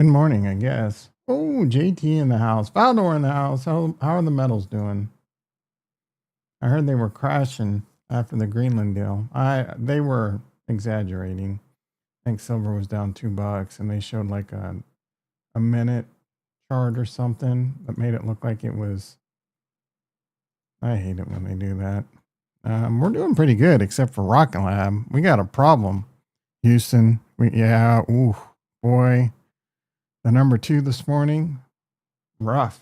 Good morning, I guess. Oh, JT in the house. Valdor in the house. How are the metals doing? I heard they were crashing after the Greenland deal. They were exaggerating. I think silver was down $2 and they showed like a minute chart or something that made it look like it was. I hate it when they do that. We're doing pretty good except for Rocket Lab. We got a problem. Houston. Ooh, boy. The number 2 this morning, rough.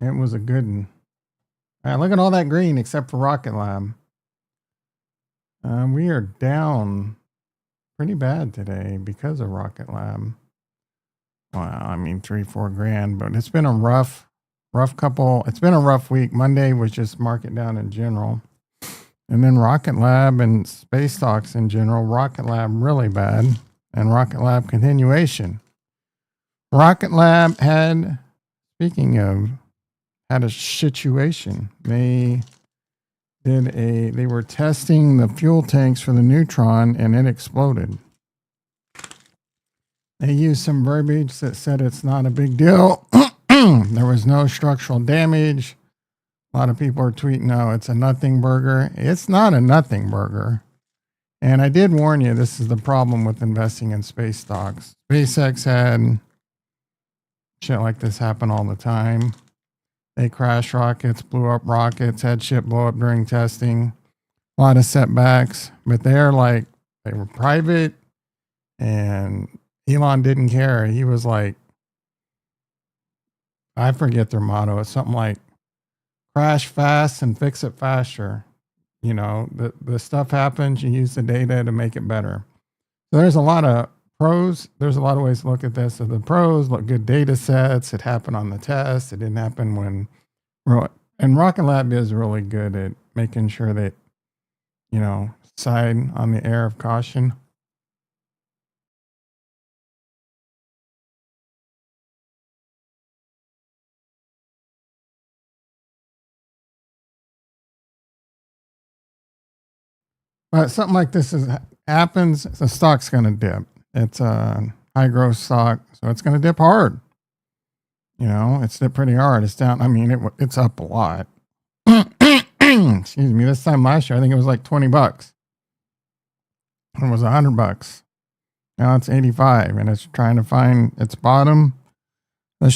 It was a good one. All right, look at all that green except for Rocket Lab. We are down pretty bad today because of Rocket Lab. Well, I mean 3-4 grand, but it's been a rough couple. It's been a rough week. Monday was just market down in general. And then Rocket Lab and space stocks in general. Rocket Lab really bad, and Rocket Lab continuation. Rocket Lab had, speaking of, had a situation. They were testing the fuel tanks for the Neutron and it exploded. They used some verbiage that said it's not a big deal. There was no structural damage. A lot of people are tweeting, no, it's a nothing burger. It's not a nothing burger. And I did warn you, this is the problem with investing in space stocks. SpaceX had shit like this happen all the time. They crashed rockets, blew up rockets, had shit blow up during testing. A lot of setbacks, but they were private and Elon didn't care. He was like, I forget their motto. It's something like crash fast and fix it faster. You know, the stuff happens, you use the data to make it better. So there's a lot of pros. There's a lot of ways to look at this. So the pros, look, good data sets. It happened on the test. It didn't happen when, and Rocket Lab is really good at making sure that, you know, side on the air of caution. But something like this happens, the stock's going to dip. It's a high growth stock, so it's going to dip hard. You know, it's dipped pretty hard. It's down. I mean, it's up a lot. Excuse me. This time last year, I think it was like $20. It was $100. Now it's 85, and it's trying to find its bottom. The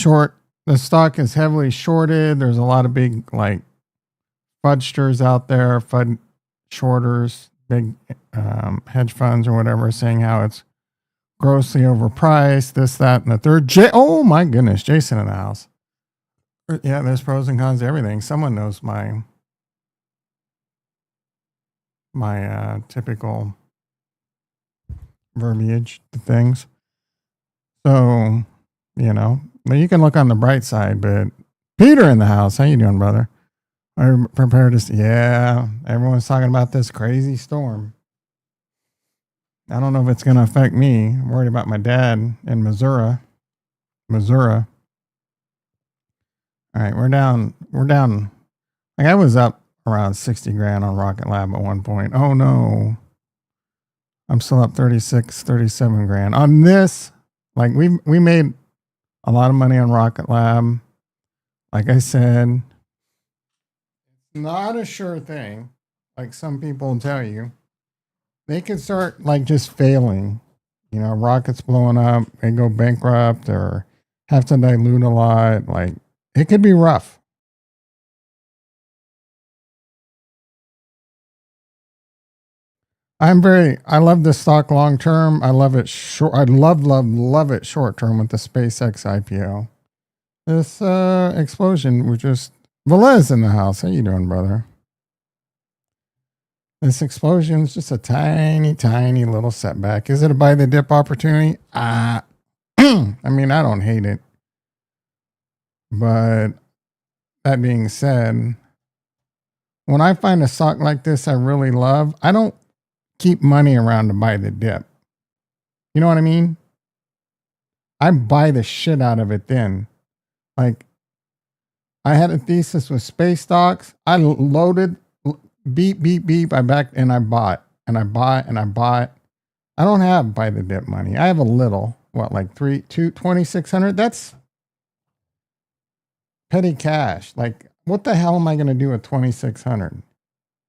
stock is heavily shorted. There's a lot of big like fudgesters out there, FUD shorters, big hedge funds or whatever, saying how it's grossly overpriced, this, that, and the third. Oh my goodness, Jason in the house. Yeah, there's pros and cons to everything. Someone knows my typical verbiage to things. So, you know, you can look on the bright side, but Peter in the house, how you doing, brother? I'm prepared to. Yeah, everyone's talking about this crazy storm. I don't know if it's going to affect me. I'm worried about my dad in Missouri. All right, we're down. Like I was up around 60 grand on Rocket Lab at one point. Oh no. I'm still up 36, 37 grand on this. Like we made a lot of money on Rocket Lab. Like I said, not a sure thing. Like some people tell you, they could start like just failing. You know, rockets blowing up, they go bankrupt or have to dilute a lot. Like it could be rough. I love this stock long term. I love it short. I love it short term with the SpaceX IPO. This explosion was just Velez in the house. How you doing, brother? This explosion is just a tiny, tiny little setback. Is it a buy the dip opportunity? I mean, I don't hate it. But that being said, when I find a stock like this I really love, I don't keep money around to buy the dip. You know what I mean? I buy the shit out of it then. Like, I had a thesis with space stocks. I loaded beep, beep, beep. I backed and I bought and I bought and I bought. I don't have buy the dip money. I have a little, what, like 2,600? That's petty cash. Like, what the hell am I going to do with 2,600?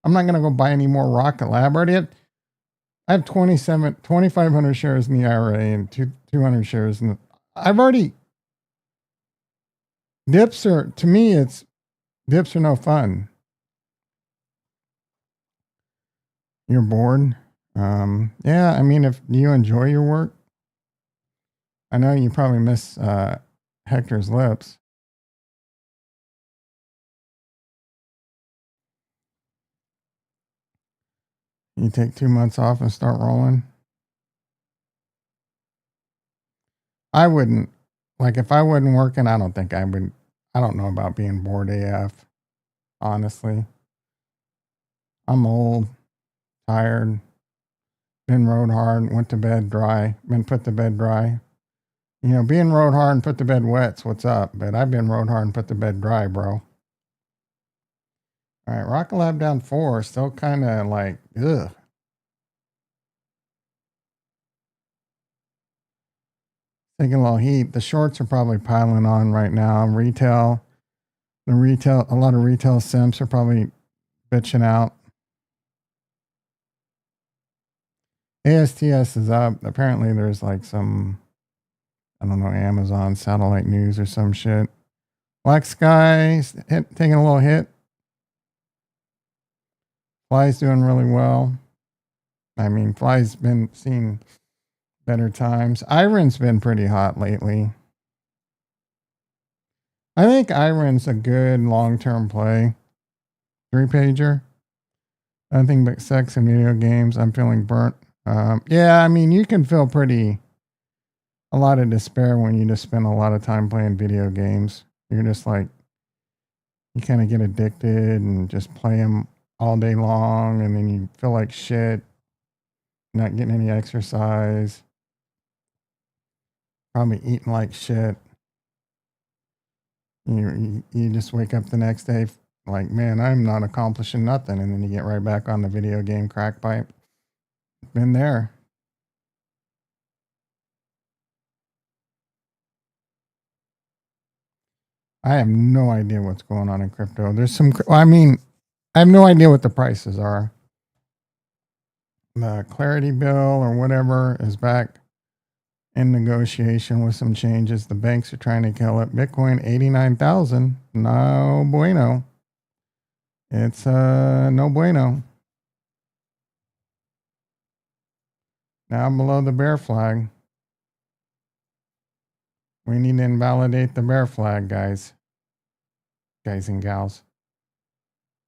I'm not going to go buy any more Rocket Lab. I have 2,500 shares in the IRA and 200 shares in the, I've already, dips are, to me, it's dips are no fun. You're bored. Yeah, I mean, if you enjoy your work, I know you probably miss Hector's lips. You take 2 months off and start rolling. I wouldn't, like, if I wasn't working, I don't think I would. I don't know about being bored AF, honestly. I'm old, tired, been rode hard, went to bed dry, been put to bed dry. You know, being rode hard and put to bed wet's what's up, but I've been rode hard and put to bed dry, bro. All right, Rocket Lab down 4, still kind of like, ugh. Taking a little heat. The shorts are probably piling on right now. Retail, a lot of retail simps are probably bitching out. ASTS is up. Apparently, there's like some, I don't know, Amazon satellite news or some shit. Black Sky taking a little hit. Fly's doing really well. I mean, Fly's been seeing better times. Iron's been pretty hot lately. I think Iron's a good long-term play. 3-pager. Nothing but sex and video games. I'm feeling burnt. Yeah, I mean, you can feel a lot of despair when you just spend a lot of time playing video games. You're just like, you kind of get addicted and just play them all day long, and then you feel like shit, not getting any exercise, probably eating like shit. You just wake up the next day like, man, I'm not accomplishing nothing, and then you get right back on the video game crack pipe. Been there. I have no idea what's going on in crypto. There's some, I mean, I have no idea what the prices are. The Clarity bill or whatever is back in negotiation with some changes. The banks are trying to kill it. Bitcoin 89,000. No bueno. It's no bueno. Now below the bear flag. We need to invalidate the bear flag, guys. Guys and gals.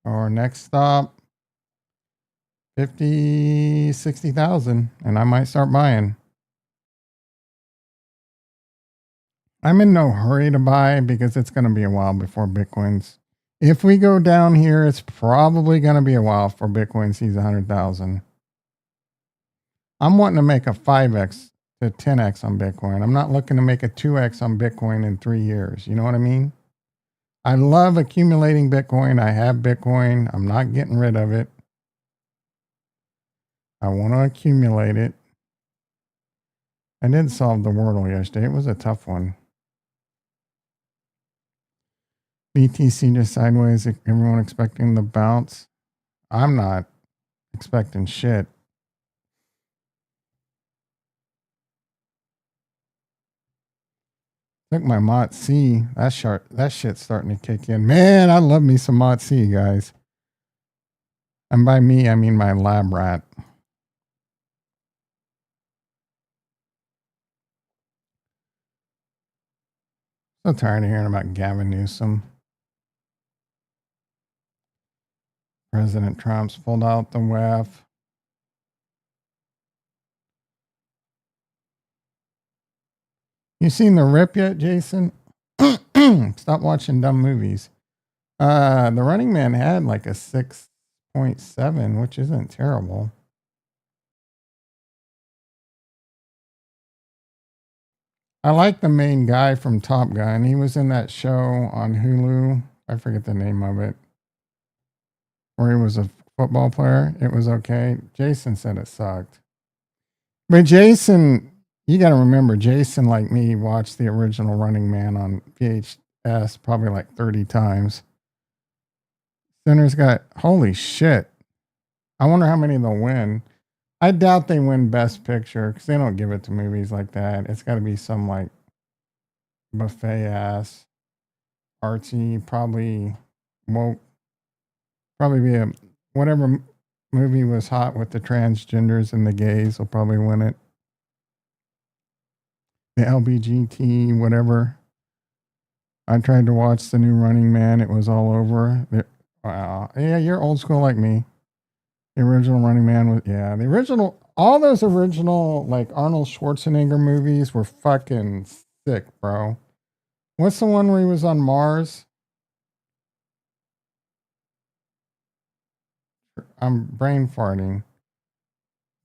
Our next stop, 50, 60,000, and I might start buying. I'm in no hurry to buy because it's going to be a while before Bitcoin's. If we go down here, it's probably going to be a while before Bitcoin sees 100,000. I'm wanting to make a 5x to 10x on Bitcoin. I'm not looking to make a 2x on Bitcoin in 3 years. You know what I mean? I love accumulating Bitcoin. I have Bitcoin. I'm not getting rid of it. I want to accumulate it. I did solve the Wordle yesterday. It was a tough one. BTC just sideways. Everyone expecting the bounce. I'm not expecting shit. Look, my Mott C. That shit's starting to kick in. Man, I love me some Mott C, guys. And by me, I mean my lab rat. So tired of hearing about Gavin Newsom. President Trump's pulled out the WEF. You seen the rip yet, Jason? Stop watching dumb movies. The Running Man had like a 6.7, which isn't terrible. I like the main guy from Top Gun. He was in that show on Hulu. I forget the name of it. Where he was a football player. It was okay. Jason said it sucked. But Jason, you got to remember, Jason, like me, watched the original Running Man on VHS probably like 30 times. Sinners got, holy shit. I wonder how many they'll win. I doubt they win Best Picture because they don't give it to movies like that. It's got to be some like buffet ass, artsy, probably won't probably be a whatever movie was hot with the transgenders and the gays will probably win it. The LBGT, whatever. I tried to watch the new Running Man. It was all over. Wow. Yeah, you're old school like me. The original Running Man was, yeah, the original, all those original, like Arnold Schwarzenegger movies were fucking sick, bro. What's the one where he was on Mars? I'm brain farting.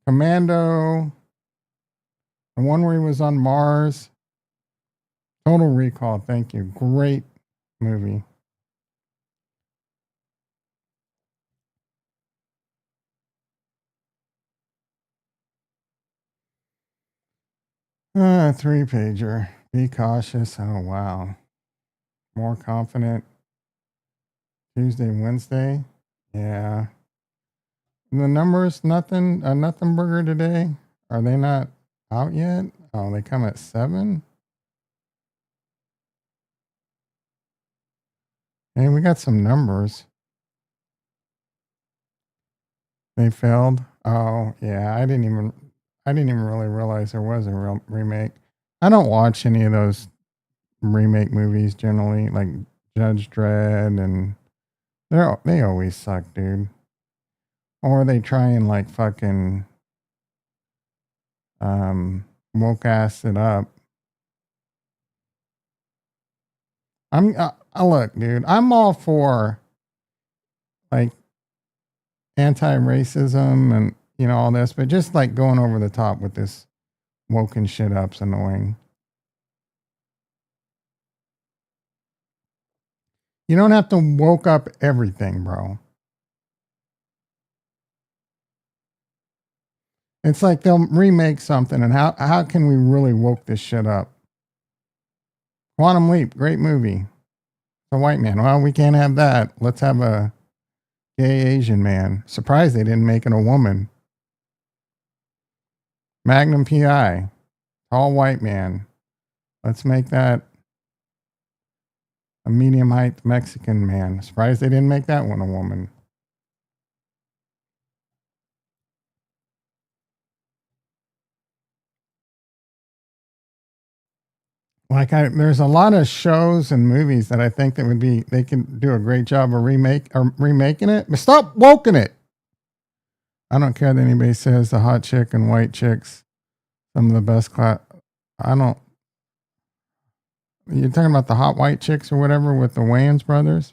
Commando. The one where he was on Mars. Total Recall. Thank you. Great movie. Three pager. Be cautious. Oh, wow. More confident. Tuesday, Wednesday. Yeah. The numbers, nothing, nothing burger today. Are they not out yet? Oh, they come at 7. Hey, we got some numbers. They failed. Oh, yeah. I didn't even really realize there was a real remake. I don't watch any of those remake movies generally, like Judge Dredd, and they always suck, dude. Or they try and like fucking woke ass it up. I look, dude. I'm all for like anti-racism and all this, but just like going over the top with this woken shit up's annoying. You don't have to woke up everything, bro. It's like they'll remake something, and how can we really woke this shit up? Quantum Leap, great movie. The white man. Well, we can't have that. Let's have a gay Asian man. Surprised they didn't make it a woman. Magnum PI, tall white man. Let's make that a medium height Mexican man. Surprised they didn't make that one a woman. Like there's a lot of shows and movies that I think that they can do a great job of remaking it, but stop woking it. I don't care that anybody says the hot chick and white chicks, some of the best class. I don't. You're talking about the hot white chicks or whatever with the Wayans brothers?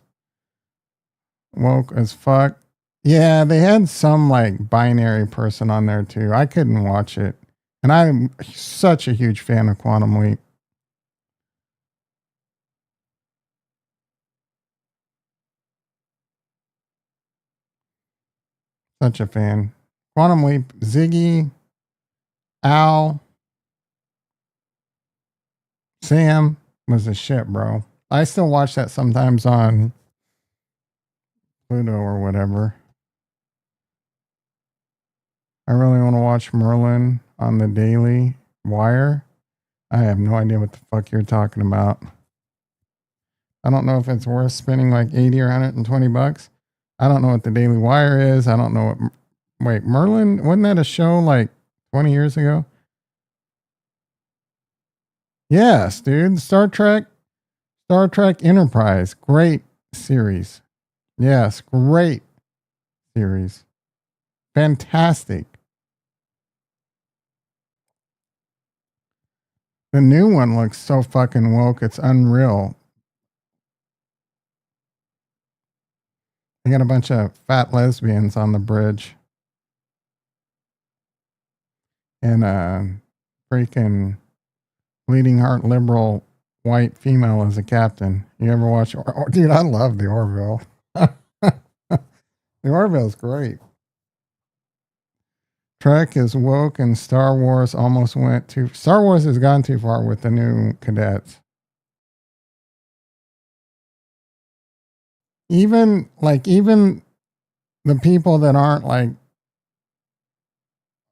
Woke as fuck. Yeah, they had some like binary person on there too. I couldn't watch it. And I'm such a huge fan of Quantum Leap. Such a fan. Quantum Leap, Ziggy, Al, Sam was a shit, bro. I still watch that sometimes on Pluto or whatever. I really want to watch Merlin on the Daily Wire. I have no idea what the fuck you're talking about. I don't know if it's worth spending like 80 or 120 bucks. I don't know what the Daily Wire is. I don't know what. Wait, Merlin? Wasn't that a show like 20 years ago? Yes, dude. Star Trek Enterprise. Great series. Yes, great series. Fantastic. The new one looks so fucking woke. It's unreal. They got a bunch of fat lesbians on the bridge. And freaking bleeding heart liberal white female as a captain. You ever watch? Dude, I love the Orville. The Orville's great. Trek is woke and Star Wars almost went too. Star Wars has gone too far with the new cadets. Even the people that aren't like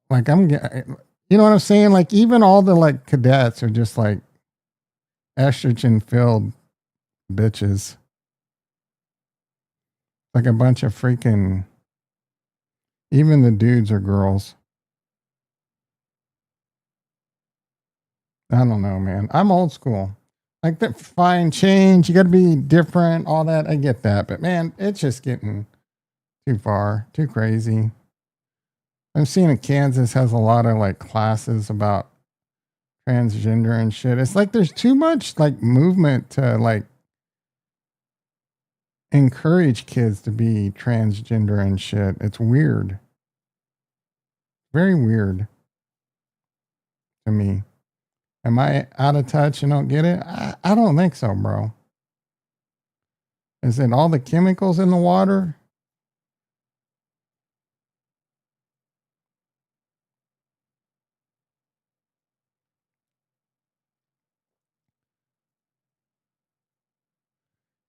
you know what I'm saying? Like even all the like cadets are just like estrogen filled bitches. Like a bunch of freaking. Even the dudes are girls. I don't know, man. I'm old school. Like that fine change, you got to be different, all that. I get that, but man, it's just getting too far, too crazy. I'm seeing in Kansas has a lot of like classes about transgender and shit. It's like there's too much like movement to like encourage kids to be transgender and shit. It's weird. Very weird to me. Am I out of touch and don't get it? I don't think so, bro. Is it all the chemicals in the water?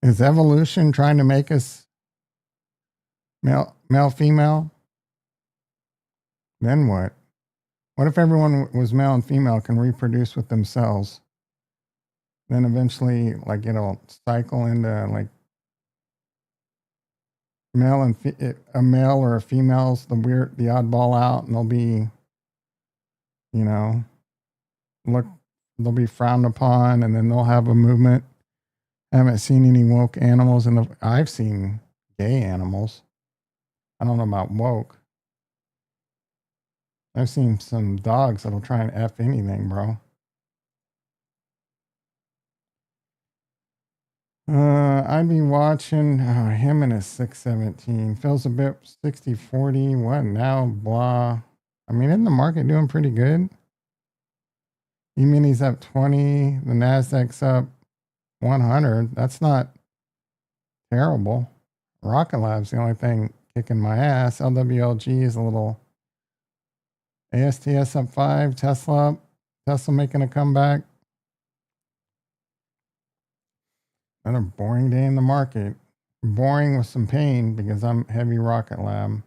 Is evolution trying to make us male, female? Then what? What if everyone was male and female can reproduce with themselves? Then eventually, like it'll cycle into like a male or a female's the oddball out, and they'll be, you know, look, they'll be frowned upon, and then they'll have a movement. I haven't seen any woke animals I've seen gay animals. I don't know about woke. I've seen some dogs that'll try and F anything, bro. I'd be watching him in a 617. Feels a bit 60-40. What now? Blah. I mean, isn't the market doing pretty good? E-mini's up 20. The Nasdaq's up 100. That's not terrible. ROCKETLAB's the only thing kicking my ass. LWLG is a little. ASTS up 5. Tesla making a comeback. Another boring day in the market. Boring with some pain because I'm heavy ROCKETLAB.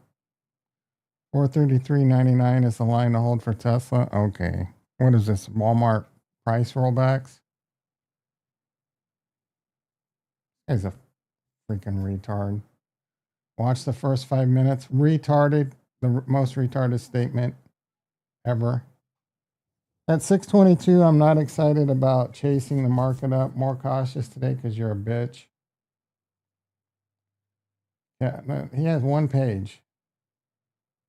433.99 is the line to hold for Tesla. Okay. What is this? Walmart price rollbacks? He's a freaking retard. Watch the first 5 minutes. Retarded. The most retarded statement ever. At 622, I'm not excited about chasing the market up. More cautious today because you're a bitch. Yeah, he has one page.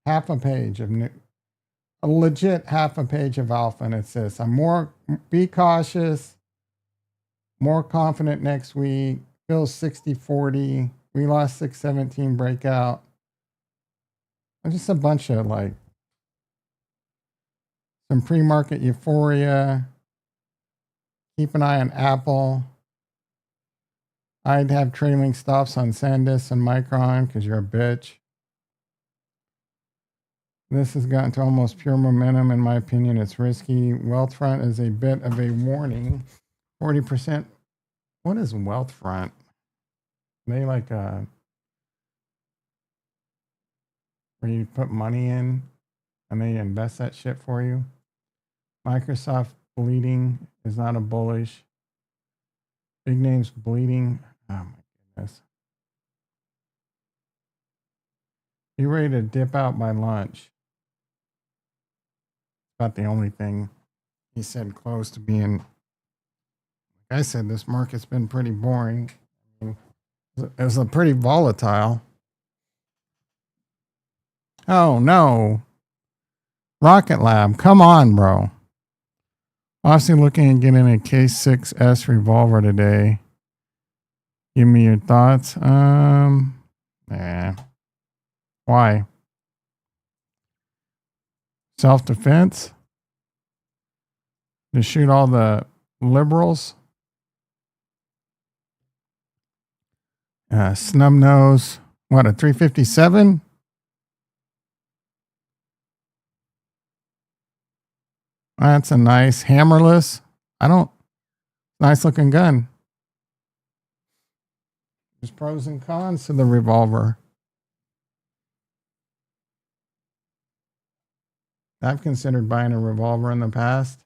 Half a page of new, a legit half a page of alpha, and it says, be cautious, more confident next week, feels 60-40, we lost 617 breakout. Just a bunch of like some pre-market euphoria. Keep an eye on Apple. I'd have trailing stops on SanDisk and Micron because you're a bitch. This has gotten to almost pure momentum. In my opinion, it's risky. Wealthfront is a bit of a warning. 40%. What is Wealthfront? They like where you put money in and they invest that shit for you. Microsoft bleeding is not a bullish. Big names bleeding. Oh my goodness. Be ready to dip out by lunch. About the only thing he said close to being. Like I said, this market's been pretty boring. I mean, it was a pretty volatile. Oh no. ROCKETLAB, come on, bro. Obviously looking at getting a K6S revolver today. Give me your thoughts. Why? Self-defense? To shoot all the liberals? Snub nose, What, a 357? That's a nice hammerless. Nice looking gun. There's pros and cons to the revolver. I've considered buying a revolver in the past.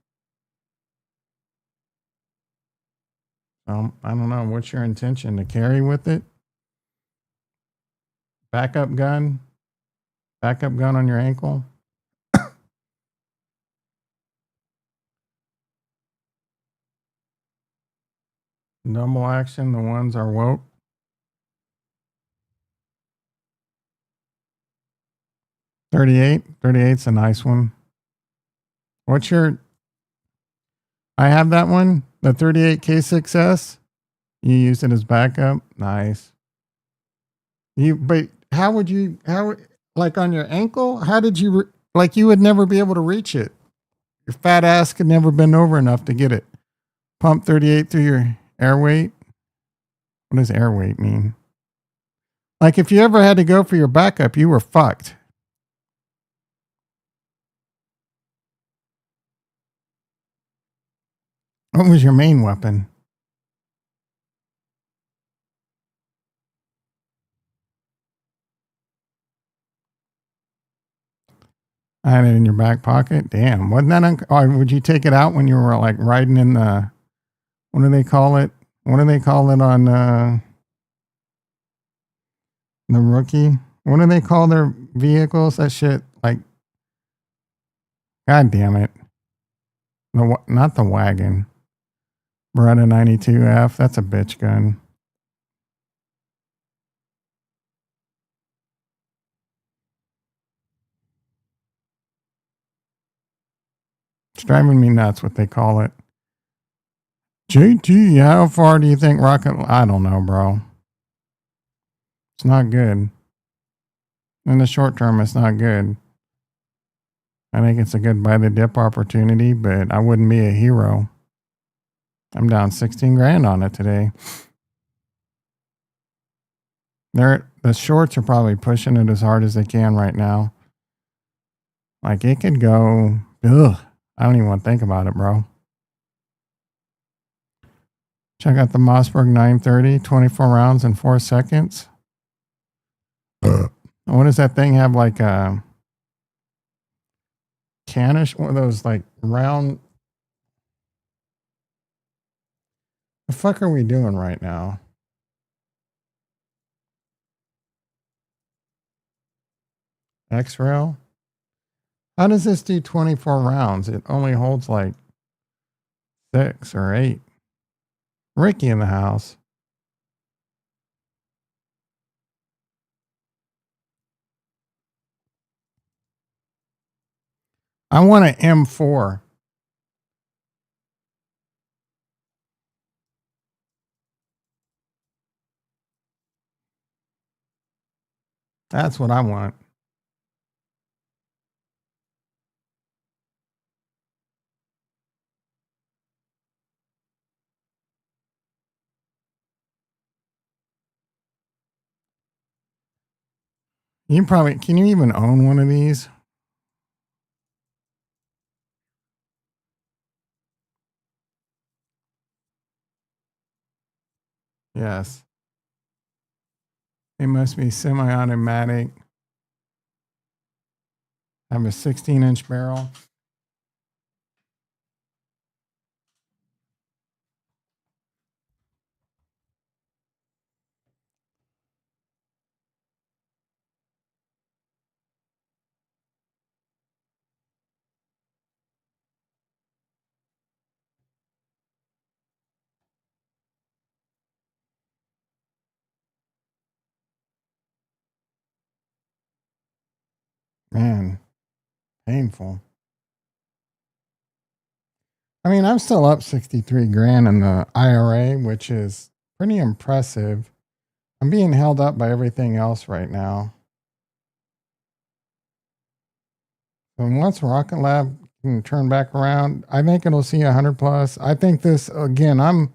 I don't know. What's your intention? To carry with it? Backup gun? Backup gun on your ankle? Double action, the ones are woke. .38's a nice one. What's your... I have that one, the 38 K6S. You use it as backup. Nice. But how would you, like on your ankle? How did you, like you would never be able to reach it. Your fat ass could never bend over enough to get it. Pump 38 through your air weight. What does air weight mean? Like if you ever had to go for your backup, you were fucked. What was your main weapon? I had it in your back pocket. Damn, wasn't that? Would you take it out when you were like riding in the? What do they call it? What do they call it on the Rookie? What do they call their vehicles? That shit, like, god damn it! Not the wagon. Beretta 92F. That's a bitch gun. It's driving me nuts what they call it. JT, how far do you think I don't know, bro. It's not good. In the short term, it's not good. I think it's a good buy the dip opportunity, but I wouldn't be a hero. I'm down 16 grand on it today. The shorts are probably pushing it as hard as they can right now. Like it could go, ugh. I don't even want to think about it, bro. Check out the Mossberg 930, 24 rounds in 4 seconds. What does that thing have, like a canish? One of those like round. The fuck are we doing right now? X-Rail? How does this do 24 rounds? It only holds like 6 or 8. Ricky in the house. I want an M4. That's what I want. Can you even own one of these? Yes. It must be semi-automatic. Have a 16-inch barrel. Man, painful. I mean, I'm still up 63 grand in the IRA, which is pretty impressive. I'm being held up by everything else right now. And once ROCKETLAB can turn back around, I think it'll see 100 plus. I think this, again, I'm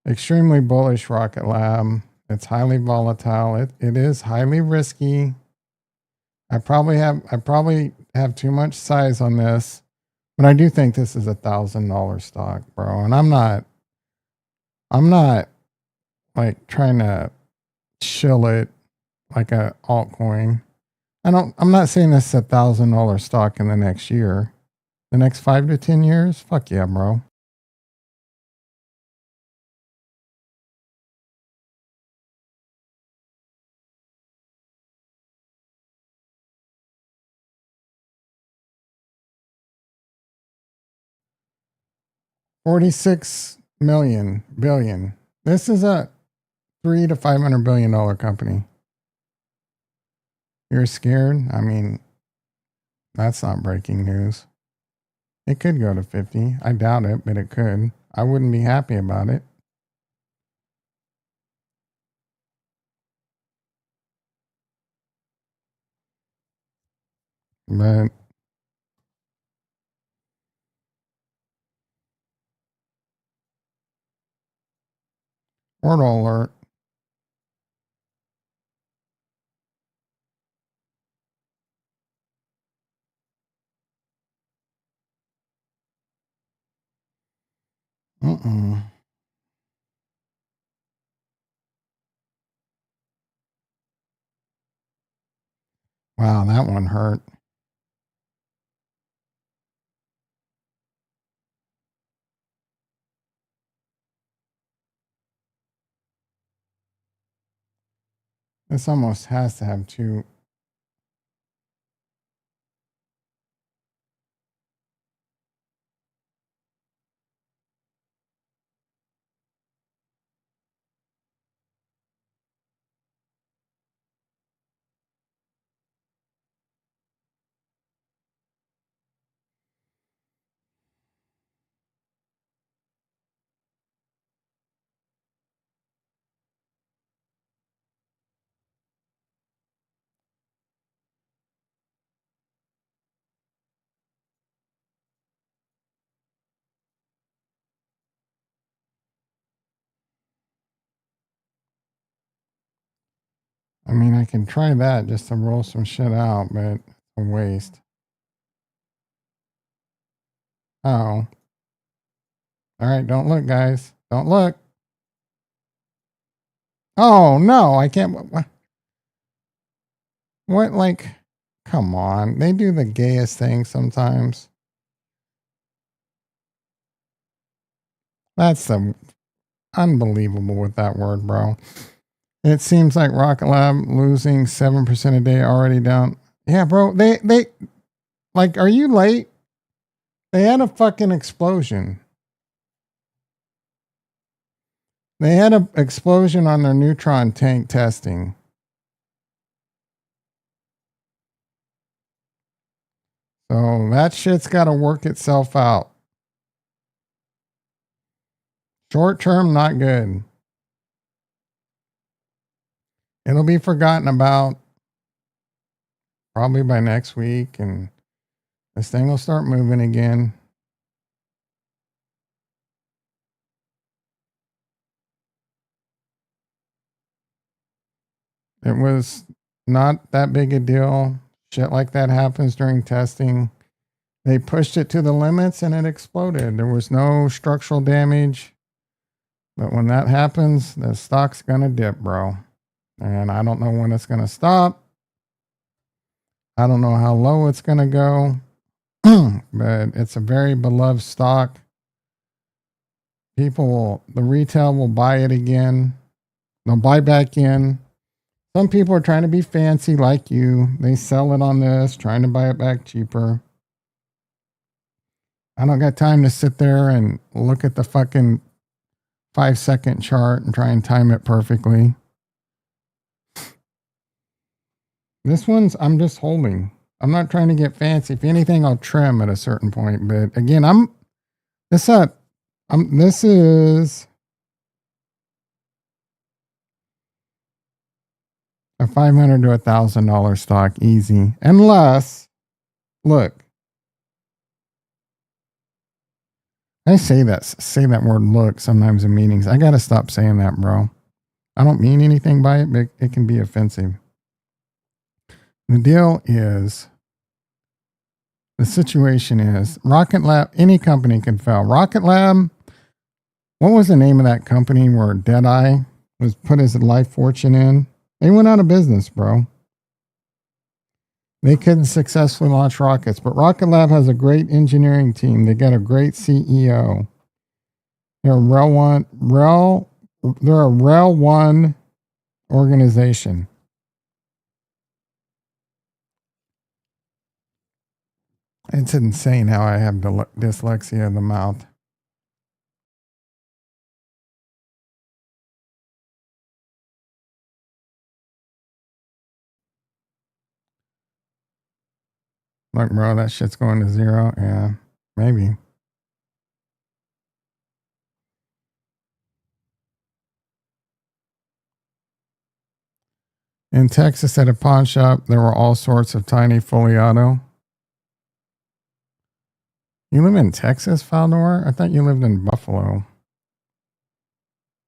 extremely bullish ROCKETLAB. It's highly volatile. It is highly risky. I probably have too much size on this, but I do think this is $1,000 stock, bro. And I'm not like trying to chill it like a altcoin. I'm not saying this is $1,000 stock in the next year. The next 5 to 10 years? Fuck yeah, bro. $46 billion. This is a $300 to $500 billion company. You're scared? I mean, that's not breaking news. It could go to 50. I doubt it, but it could. I wouldn't be happy about it. But portal alert. Mm-mm. Wow, that one hurt. This almost has to have two. I mean, I can try that just to roll some shit out, but it's a waste. Oh. All right, don't look, guys. Don't look. Oh, no, I can't. What, like, come on. They do the gayest thing sometimes. That's the unbelievable with that word, bro. It seems like ROCKETLAB losing 7% a day already down. Yeah, bro. They like, are you late? They had a fucking explosion. They had an explosion on their neutron tank testing. So that shit's got to work itself out. Short term, not good. It'll be forgotten about probably by next week, and this thing will start moving again. It was not that big a deal. Shit like that happens during testing. They pushed it to the limits and it exploded. There was no structural damage. But when that happens, the stock's going to dip, bro. And I don't know when it's going to stop. I don't know how low it's going to go. But it's a very beloved stock. The retail will buy it again. They'll buy back in. Some people are trying to be fancy like you. They sell it on this, trying to buy it back cheaper. I don't got time to sit there and look at the fucking 5-second chart and try and time it perfectly. This one's, I'm just holding. I'm not trying to get fancy. If anything, I'll trim at a certain point. But again, this is a $500 to $1,000 stock, easy. Unless, look, I say that word "look" sometimes in meetings. I gotta stop saying that, bro. I don't mean anything by it, but it can be offensive. The deal is, the situation is, Rocket Lab, any company can fail. Rocket Lab, what was the name of that company where Deadeye was put his life fortune in? They went out of business, bro. They couldn't successfully launch rockets, but Rocket Lab has a great engineering team. They got a great CEO. They're a Rail One organization. It's insane how I have dyslexia of the mouth. Look, bro, that shit's going to zero. Yeah, maybe. In Texas, at a pawn shop, there were all sorts of tiny fully auto. You live in Texas, Faldor? I thought you lived in Buffalo.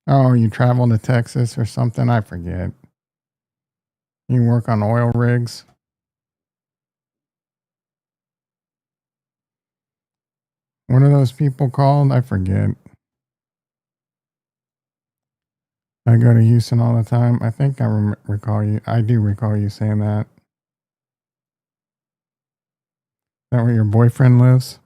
Oh, you travel to Texas or something? I forget. You work on oil rigs? What are those people called? I forget. I go to Houston all the time. I think I recall you. I do recall you saying that. Is that where your boyfriend lives?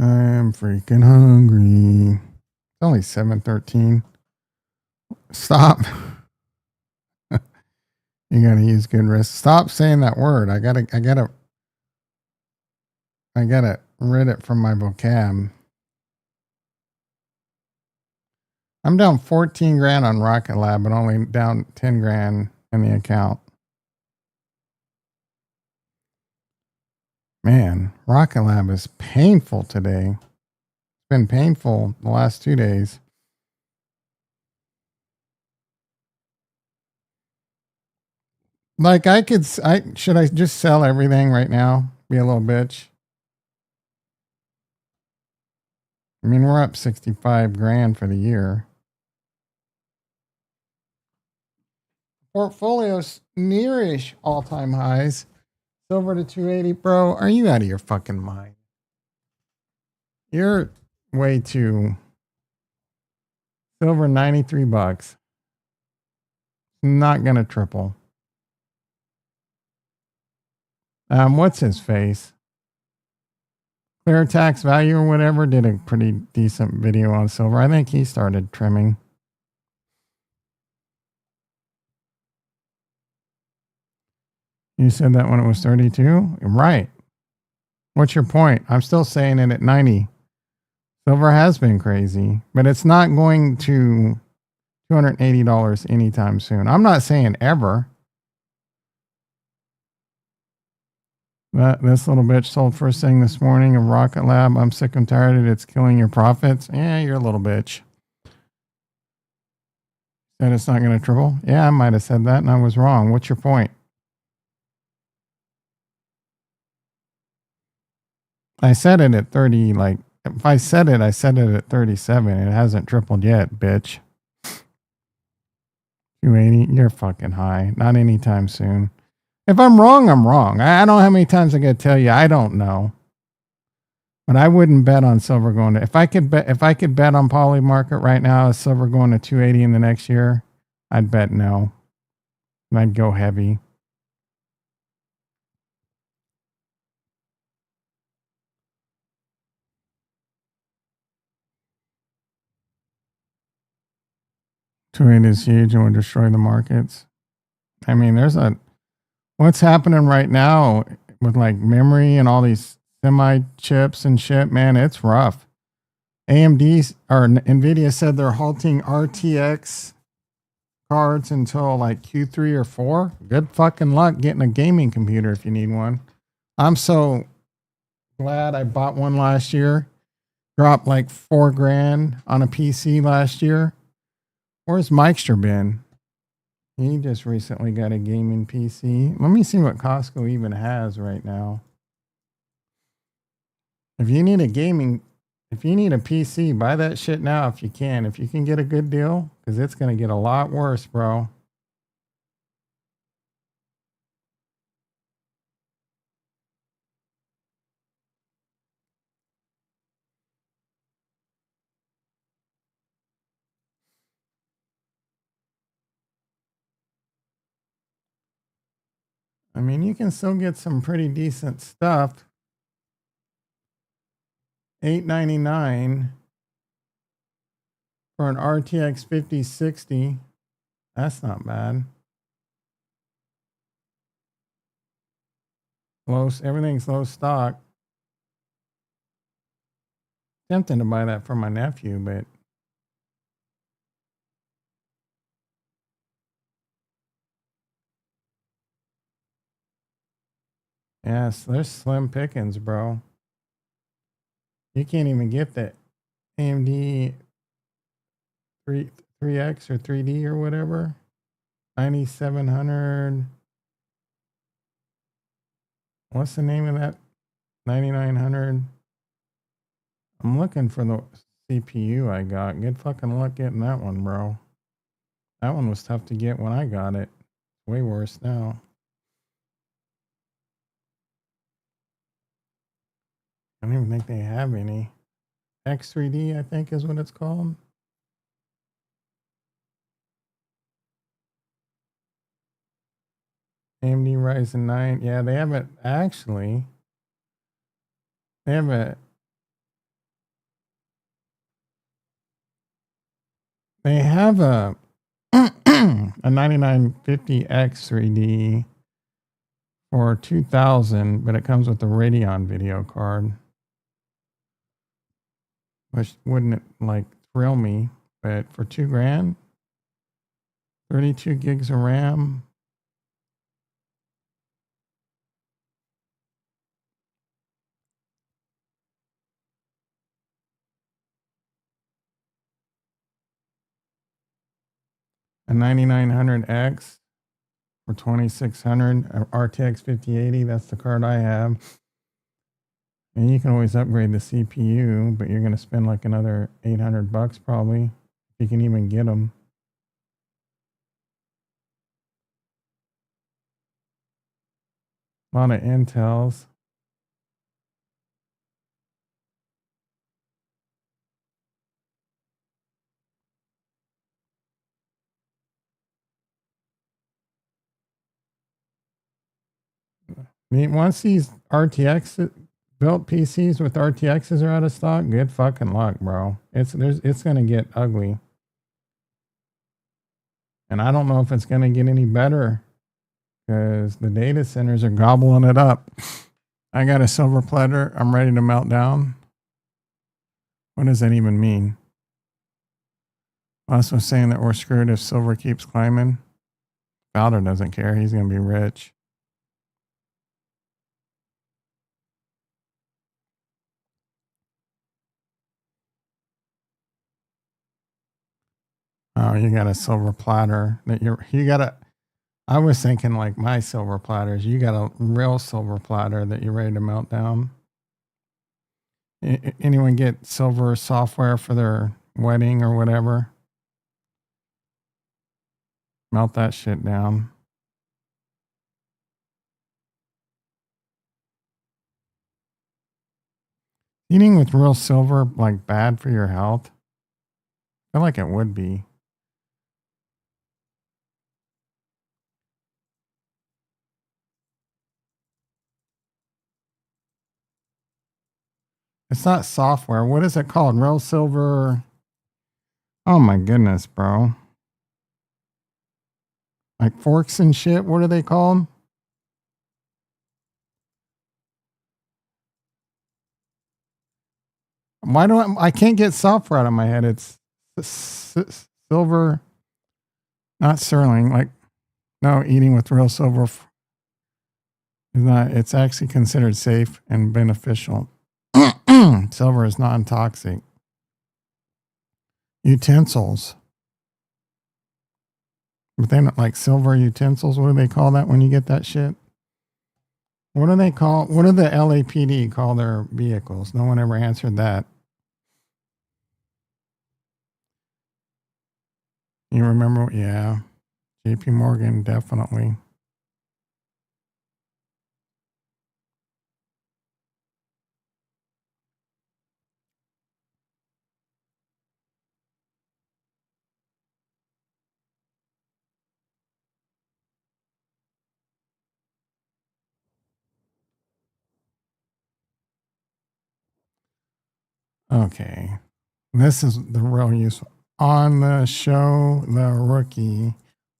I am freaking hungry. It's only 7:13. Stop. You gotta use good rest. Stop saying that word. I gotta rid it from my vocab. I'm down 14 grand on Rocket Lab, but only down 10 grand in the account. Man, Rocket Lab is painful today. It's been painful the last 2 days. Like should I just sell everything right now? Be a little bitch. I mean, we're up 65 grand for the year. Portfolio's nearish all-time highs. Silver to 280, bro. Are you out of your fucking mind? You're way too. Silver, $93. Not gonna triple. What's his face? Clear Tax Value or whatever did a pretty decent video on silver. I think he started trimming. You said that when it was 32? Right. What's your point? I'm still saying it at 90. Silver has been crazy, but it's not going to $280 anytime soon. I'm not saying ever. This little bitch sold first thing this morning of Rocket Lab. I'm sick and tired of it. It's killing your profits. Yeah, you're a little bitch. Said it's not going to triple. Yeah, I might have said that and I was wrong. What's your point? I said it at 30. Like, if I said it at 37. It hasn't tripled yet, bitch. 280. You're fucking high. Not anytime soon. If I'm wrong, I'm wrong. I don't know how many times I got to tell you. I don't know. But I wouldn't bet on silver going to. If I could bet on poly market right now, is silver going to 280 in the next year? I'd bet no. And I'd go heavy. Trade is huge and will destroy the markets. I mean, what's happening right now with like memory and all these semi chips and shit, man, it's rough. AMD or Nvidia said they're halting RTX cards until like Q3 or 4. Good fucking luck getting a gaming computer if you need one. I'm so glad I bought one last year. Dropped like 4 grand on a PC last year. Where's Mikester been? He just recently got a gaming PC. Let me see what Costco even has right now. If you need a PC, buy that shit now if you can. If you can get a good deal, because it's going to get a lot worse, bro. I mean, you can still get some pretty decent stuff. $899 for an RTX 5060. That's not bad. Everything's low stock. Tempting to buy that for my nephew, but yes, there's slim pickings, bro. You can't even get that AMD 3X or 3D or whatever. 9700. What's the name of that? 9900. I'm looking for the CPU I got. Good fucking luck getting that one, bro. That one was tough to get when I got it. Way worse now. I don't even think they have any. X3D, I think is what it's called. AMD Ryzen 9. Yeah, they have it actually. They have a 9950X 3D for 2000, but it comes with the Radeon video card. Which wouldn't like thrill me, but for $2,000, 32 gigs of RAM. A 9900X for 2600, RTX 5080. That's the card I have. And you can always upgrade the CPU, but you're going to spend like another $800 probably, if you can even get them. A lot of Intels. I mean, once these RTX built PCs with RTXs are out of stock, good fucking luck, bro. It's going to get ugly. And I don't know if it's going to get any better because the data centers are gobbling it up. I got a silver platter. I'm ready to melt down. What does that even mean? Also saying that we're screwed if silver keeps climbing. Fowler doesn't care. He's going to be rich. Oh, you got a silver platter that you got a. I was thinking like my silver platters. You got a real silver platter that you're ready to melt down. Anyone get silver software for their wedding or whatever? Melt that shit down. Eating with real silver like bad for your health? I feel like it would be. It's not software. What is it called? Real silver. Oh my goodness, bro. Like forks and shit. What are they called? Why do I can't get software out of my head? It's silver, not sterling. Like, no, eating with real silver is not, it's actually considered safe and beneficial. Silver is non-toxic. Utensils. But they don't like silver utensils. What do they call that when you get that shit? What do they call? What do the LAPD call their vehicles? No one ever answered that. You remember? Yeah, J.P. Morgan, definitely. Okay, this is the real useful. On the show, The Rookie,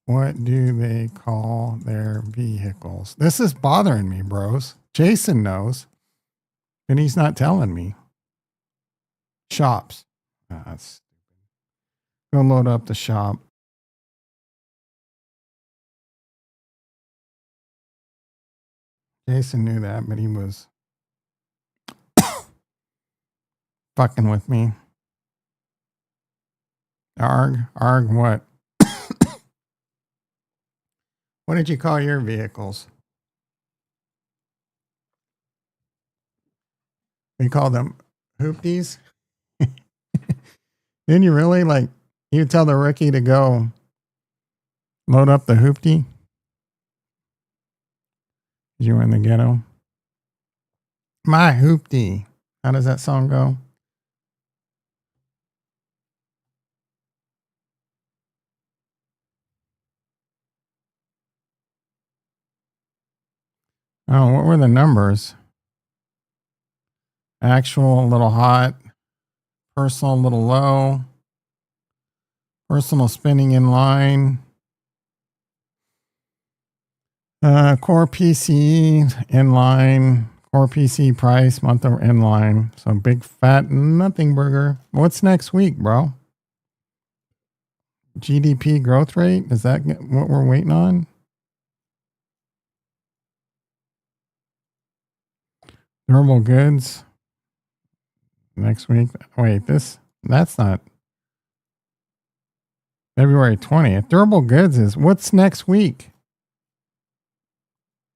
what do they call their vehicles? This is bothering me, bros. Jason knows, and he's not telling me. Shops. That's go load up the shop. Jason knew that, but he was fucking with me. Arg, what? What did you call your vehicles? We call them hoopties. Didn't you really like? You tell the rookie to go load up the hoopty? You were in the ghetto. My hoopty. How does that song go? Oh, what were the numbers? Actual, a little hot. Personal, a little low. Personal spinning in line. Core PCE in line. Core PC price, month of in line. So big fat nothing burger. What's next week, bro? GDP growth rate? Is that what we're waiting on? Durable goods next week. Wait, that's not February 20th. Durable goods is what's next week?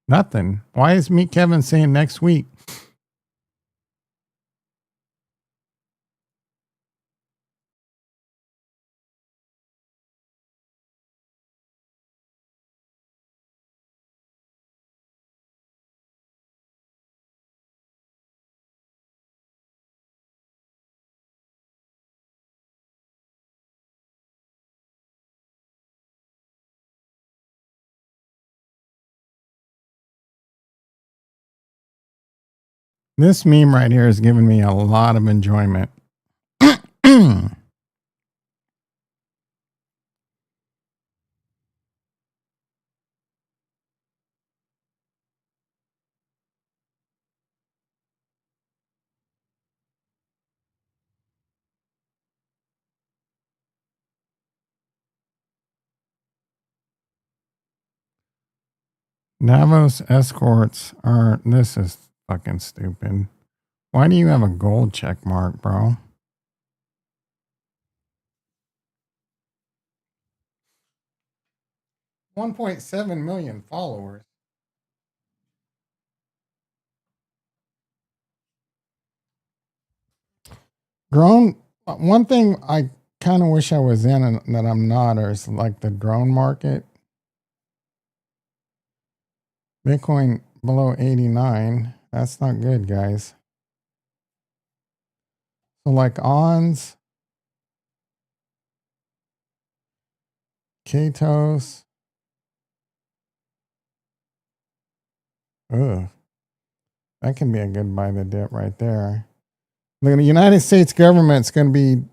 Nothing. Why is Meet Kevin saying next week? This meme right here is giving me a lot of enjoyment. Navos escorts are, this is fucking stupid. Why do you have a gold check mark, bro? $1.7 million followers. Drone, one thing I kind of wish I was in and that I'm not is like the drone market. Bitcoin below 89. That's not good, guys. So like ONS, Katos. Ugh. That can be a good buy the dip right there. Look, the United States government's going to be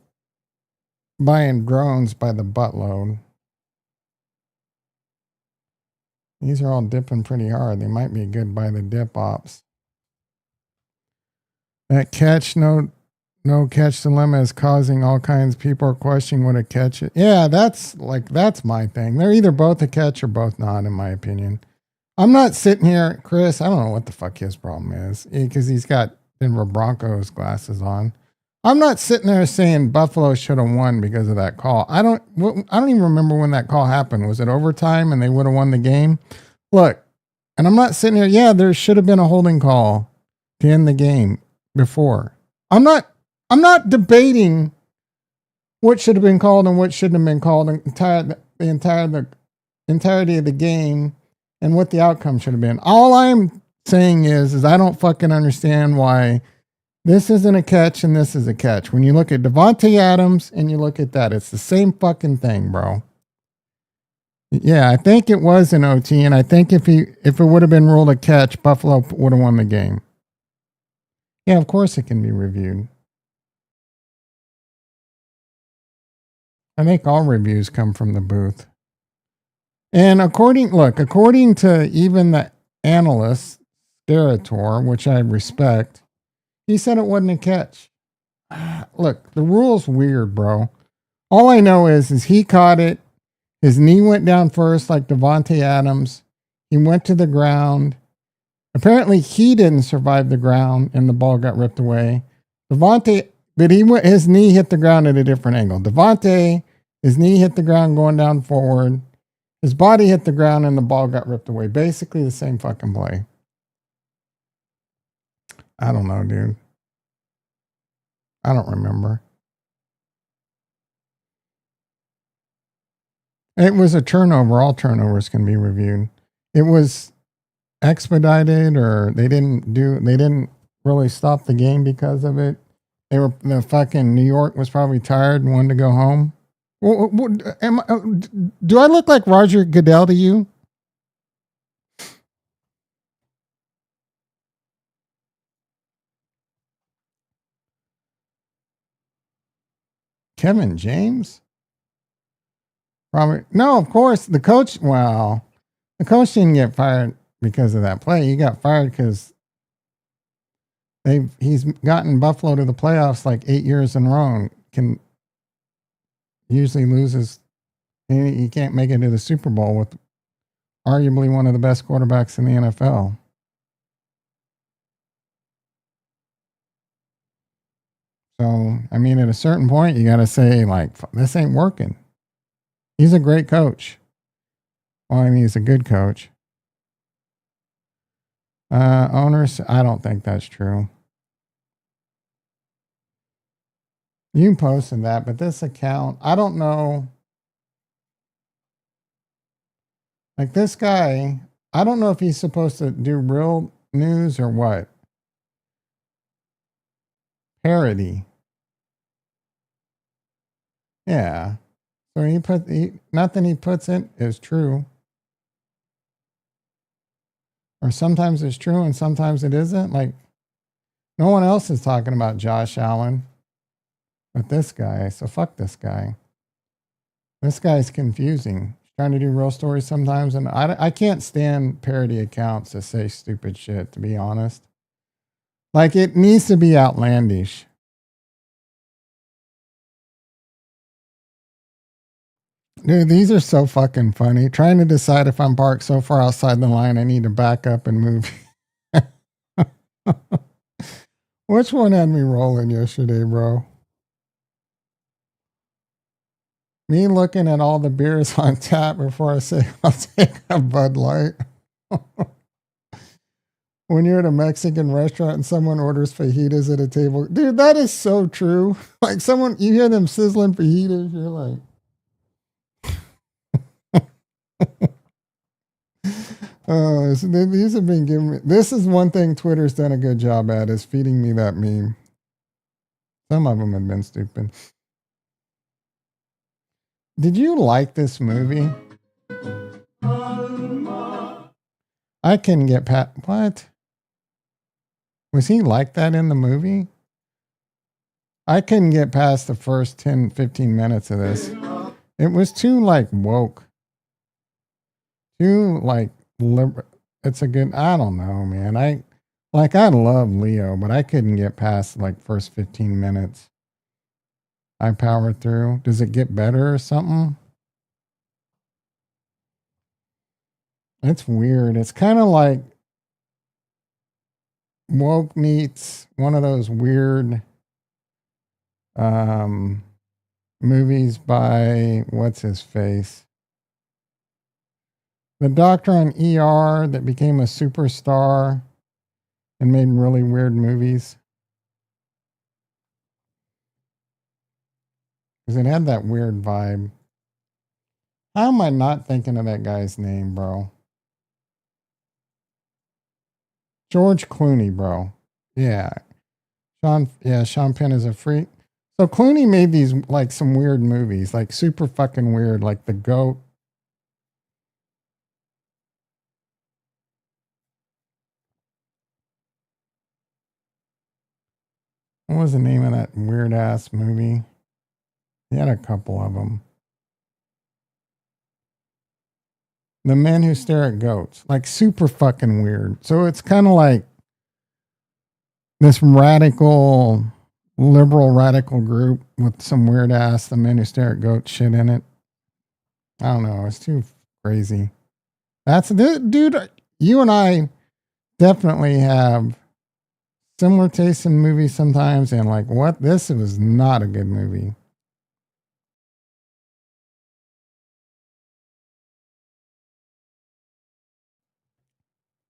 buying drones by the buttload. These are all dipping pretty hard. They might be good by the dip ops. That catch, no catch dilemma is causing all kinds of people are questioning what a catch is. Yeah, that's my thing. They're either both a catch or both not, in my opinion. I'm not sitting here, Chris. I don't know what the fuck his problem is because he's got Denver Broncos glasses on. I'm not sitting there saying Buffalo should have won because of that call. I don't even remember when that call happened. Was it overtime and they would have won the game? Look, And I'm not sitting here, yeah, there should have been a holding call to end the game before. I'm not debating what should have been called and what shouldn't have been called the entirety of the game and what the outcome should have been. All I'm saying is I don't fucking understand why this isn't a catch and this is a catch. When you look at Devontae Adams and you look at that, it's the same fucking thing, bro. Yeah, I think it was an OT, and I think if it would have been ruled a catch, Buffalo would have won the game. Yeah, of course it can be reviewed. I think all reviews come from the booth. And according to even the analyst, Sterator, which I respect, he said it wasn't a catch. Look, the rule's weird, bro. All I know is he caught it. His knee went down first, like Devontae Adams. He went to the ground. Apparently, he didn't survive the ground, and the ball got ripped away. Devontae, but his knee hit the ground at a different angle. Devontae, his knee hit the ground going down forward. His body hit the ground, and the ball got ripped away. Basically, the same fucking play. I don't know, dude. I don't remember. It was a turnover. All turnovers can be reviewed. It was expedited, or they didn't really stop the game because of it. The fucking New York was probably tired and wanted to go home. Do I look like Roger Goodell to you? Kevin James? Probably. No, of course. The coach didn't get fired because of that play. He got fired because he's gotten Buffalo to the playoffs like 8 years in a row. Can usually loses. He can't make it to the Super Bowl with arguably one of the best quarterbacks in the NFL. So, I mean, at a certain point, you got to say, like, this ain't working. He's a great coach. Well, I mean, he's a good coach. Owners, I don't think that's true. You can post in that, but this account, I don't know. Like this guy, I don't know if he's supposed to do real news or what. Parody. Yeah. So nothing he puts in is true. Or sometimes it's true and sometimes it isn't. Like, no one else is talking about Josh Allen but this guy. So fuck this guy. This guy's confusing. He's trying to do real stories sometimes. And I can't stand parody accounts that say stupid shit, to be honest. Like, it needs to be outlandish. Dude, these are so fucking funny. Trying to decide if I'm parked so far outside the line, I need to back up and move. Which one had me rolling yesterday, bro? Me looking at all the beers on tap before I say I'll take a Bud Light. When you're at a Mexican restaurant and someone orders fajitas at a table, dude, that is so true. Like, you hear them sizzling fajitas, you're like, oh, these have been giving me. This is one thing Twitter's done a good job at, is feeding me that meme. Some of them have been stupid. Did you like this movie? I couldn't get past. What? Was he like that in the movie? I couldn't get past the first 10, 15 minutes of this. It was too, like, woke. Too, like, it's a good, I don't know, man. I love Leo, but I couldn't get past, like, first 15 minutes. I powered through. Does it get better or something? It's weird. It's kind of like woke meets one of those weird movies by what's his face? The doctor on ER that became a superstar and made really weird movies. Because it had that weird vibe. How am I not thinking of that guy's name, bro? George Clooney, bro. Yeah. Sean Penn is a freak. So Clooney made these like some weird movies, like super fucking weird, like The Goat. What was the name of that weird ass movie? He had a couple of them. The Men Who Stare at Goats, like super fucking weird. So it's kind of like this radical, liberal radical group with some weird ass The Men Who Stare at Goats shit in it. I don't know. It's too crazy. That's dude. You and I definitely have similar tastes in movies sometimes, and like what this was not a good movie.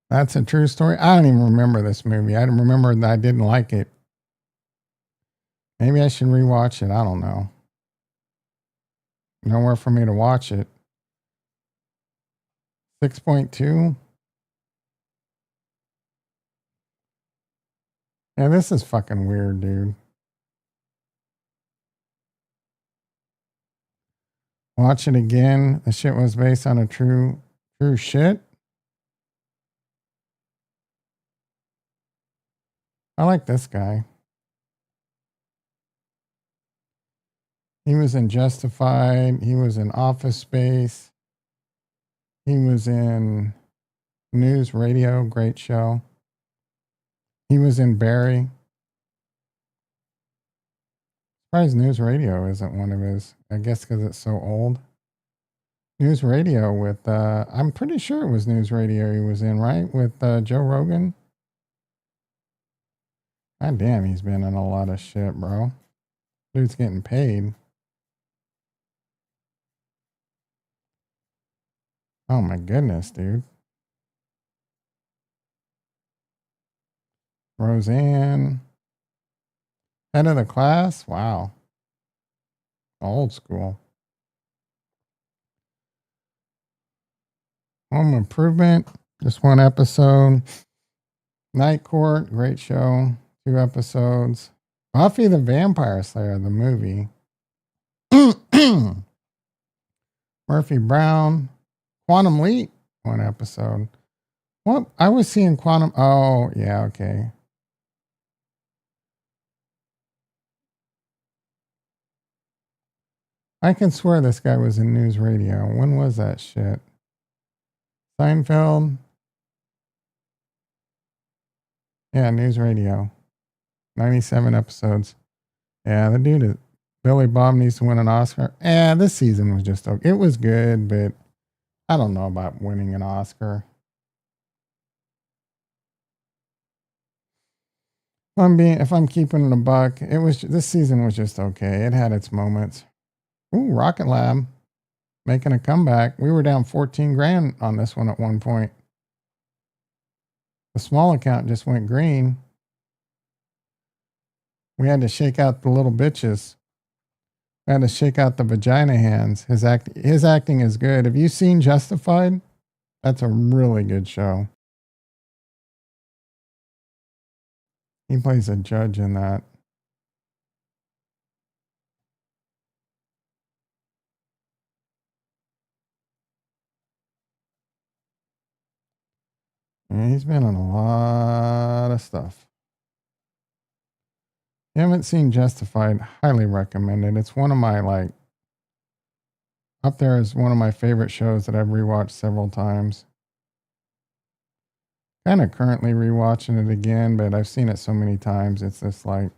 That's a true story. I don't even remember this movie. I don't remember that I didn't like it. Maybe I should rewatch it. I don't know. Nowhere for me to watch it. 6.2. Yeah, this is fucking weird, dude. Watch it again. The shit was based on a true shit. I like this guy. He was in Justified. He was in Office Space. He was in News Radio, great show. He was in Barry. Surprised News Radio isn't one of his. I guess because it's so old. News Radio with, I'm pretty sure it was News Radio he was in, right? With Joe Rogan. God damn, he's been in a lot of shit, bro. Dude's getting paid. Oh my goodness, dude. Roseanne. Head of the class? Wow. Old school. Home Improvement. Just one episode. Night Court. Great show. 2 episodes. Buffy the Vampire Slayer, the movie. Murphy Brown. Quantum Leap. 1 episode. What? I was seeing Quantum. Oh, yeah, okay. I can swear this guy was in News Radio. When was that shit? Seinfeld. Yeah, News Radio. 97 episodes. Yeah, the dude is Billy Bob needs to win an Oscar. This season was just okay. It was good, but I don't know about winning an Oscar. If I'm keeping it a buck, this season was just okay. It had its moments. Ooh, Rocket Lab making a comeback. We were down 14 grand on this one at one point. The small account just went green. We had to shake out the little bitches. We had to shake out the vagina hands. His acting is good. Have you seen Justified? That's a really good show. He plays a judge in that. Yeah, he's been on a lot of stuff. You haven't seen Justified? Highly recommend it. It's one of my up there is one of my favorite shows that I've rewatched several times. Kind of currently rewatching it again, but I've seen it so many times. It's just like,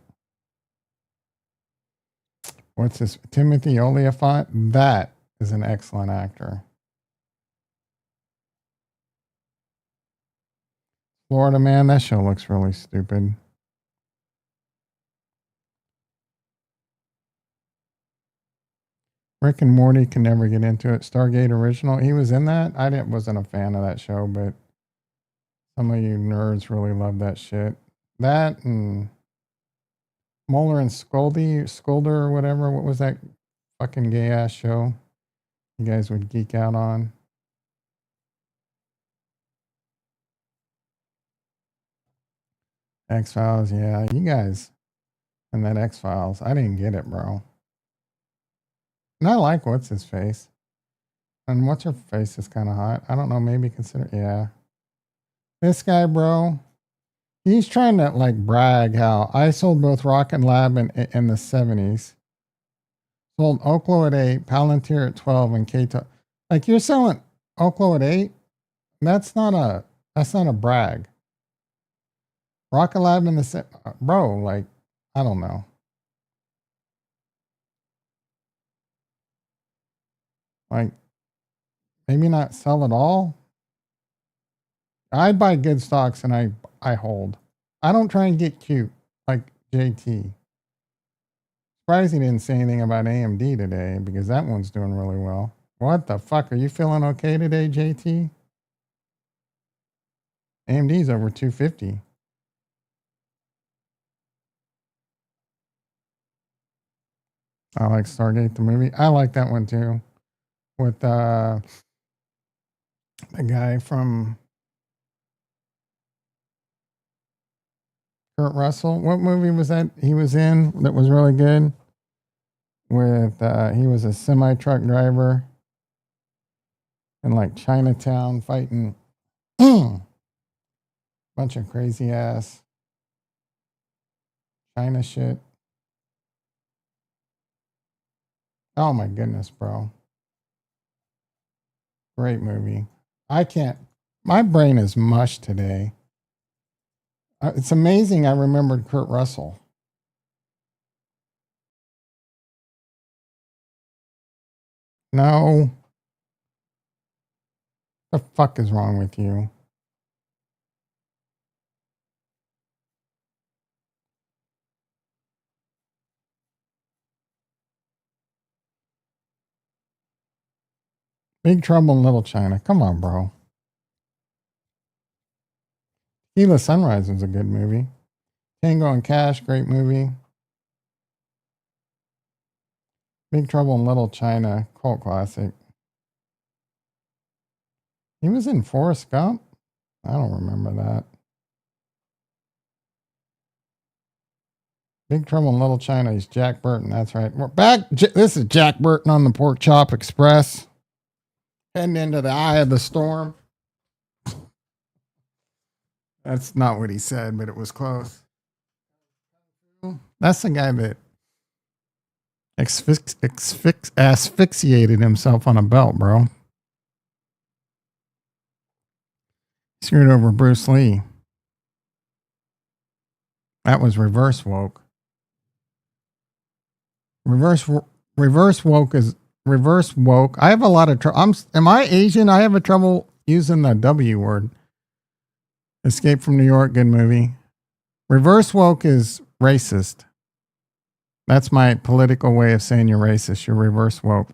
what's this? Timothy Oliphant? That is an excellent actor. Florida Man, that show looks really stupid. Rick and Morty can never get into it. Stargate Original, he was in that. Wasn't a fan of that show, but some of you nerds really love that shit. That and Mulder and Skulder or whatever. What was that fucking gay ass show you guys would geek out on? X-Files, yeah. You guys and that X-Files, I didn't get it, bro. And I like what's his face. And what's her face is kind of hot. I don't know, maybe consider, yeah. This guy, bro, he's trying to like brag how I sold both ROCKETLAB in the 70s. Sold Oklo at 8, Palantir at 12, and Kato. Like you're selling Oklo at 8? That's not a brag. ROCKETLAB in the bro, like, I don't know. Like, maybe not sell it all. I buy good stocks and I hold. I don't try and get cute like JT. Surprised he didn't say anything about AMD today because that one's doing really well. What the fuck? Are you feeling okay today, JT? AMD's over 250. I like Stargate the movie. I like that one too. With the guy from Kurt Russell. What movie was that he was in that was really good? With he was a semi truck driver in like Chinatown fighting bunch of crazy ass China shit. Oh my goodness, bro. Great movie. I can't, my brain is mush today. It's amazing I remembered Kurt Russell. No. The fuck is wrong with you? Big Trouble in Little China. Come on, bro. Tequila Sunrise was a good movie. Tango and Cash, great movie. Big Trouble in Little China, cult classic. He was in Forrest Gump? I don't remember that. Big Trouble in Little China. He's Jack Burton. That's right. We're back. This is Jack Burton on the Pork Chop Express. Heading into the eye of the storm. That's not what he said, but it was close. That's the guy that asphyxiated himself on a belt, bro. Screwed over Bruce Lee. That was reverse woke. Reverse woke is reverse woke. I have a lot of trouble. Am I Asian? I have a trouble using the W word. Escape from New York, good movie. Reverse woke is racist. That's my political way of saying you're racist. You're reverse woke.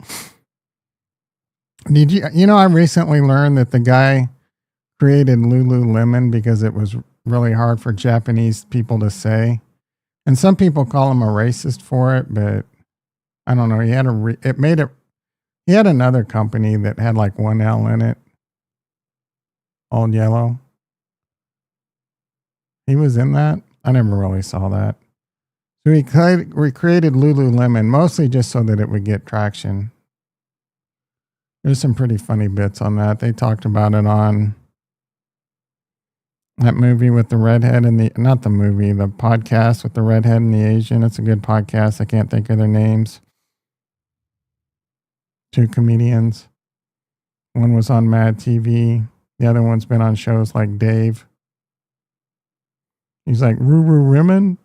Did you know, I recently learned that the guy created Lululemon because it was really hard for Japanese people to say. And some people call him a racist for it, but I don't know. He had another company that had like one L in it. Old Yellow. He was in that? I never really saw that. So he recreated Lululemon mostly just so that it would get traction. There's some pretty funny bits on that. They talked about it on that movie with the redhead and the podcast with the redhead and the Asian. It's a good podcast. I can't think of their names. Two comedians. One was on Mad TV. The other one's been on shows like Dave. He's like, Ruru Rimmon.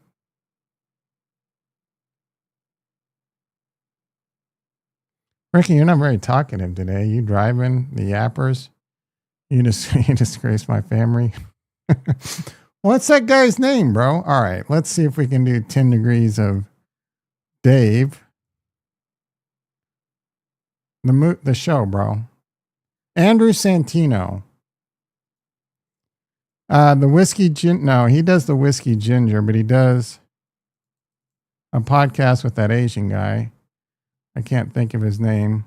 Ricky, you're not very talkative today. You driving the yappers? You disgrace my family. What's that guy's name, bro? All right, let's see if we can do 10 degrees of Dave. The show, bro. Andrew Santino. The whiskey gin. No, he does the whiskey ginger, but he does a podcast with that Asian guy. I can't think of his name.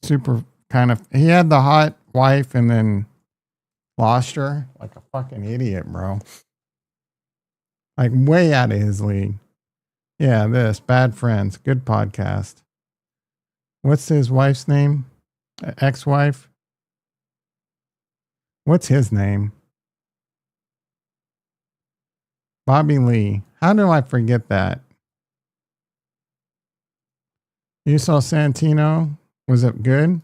Super kind of. He had the hot wife and then lost her like a fucking idiot, bro. Like way out of his league. Yeah, this Bad Friends, good podcast. What's his wife's name? Ex-wife? What's his name? Bobby Lee. How do I forget that? You saw Santino? Was it good?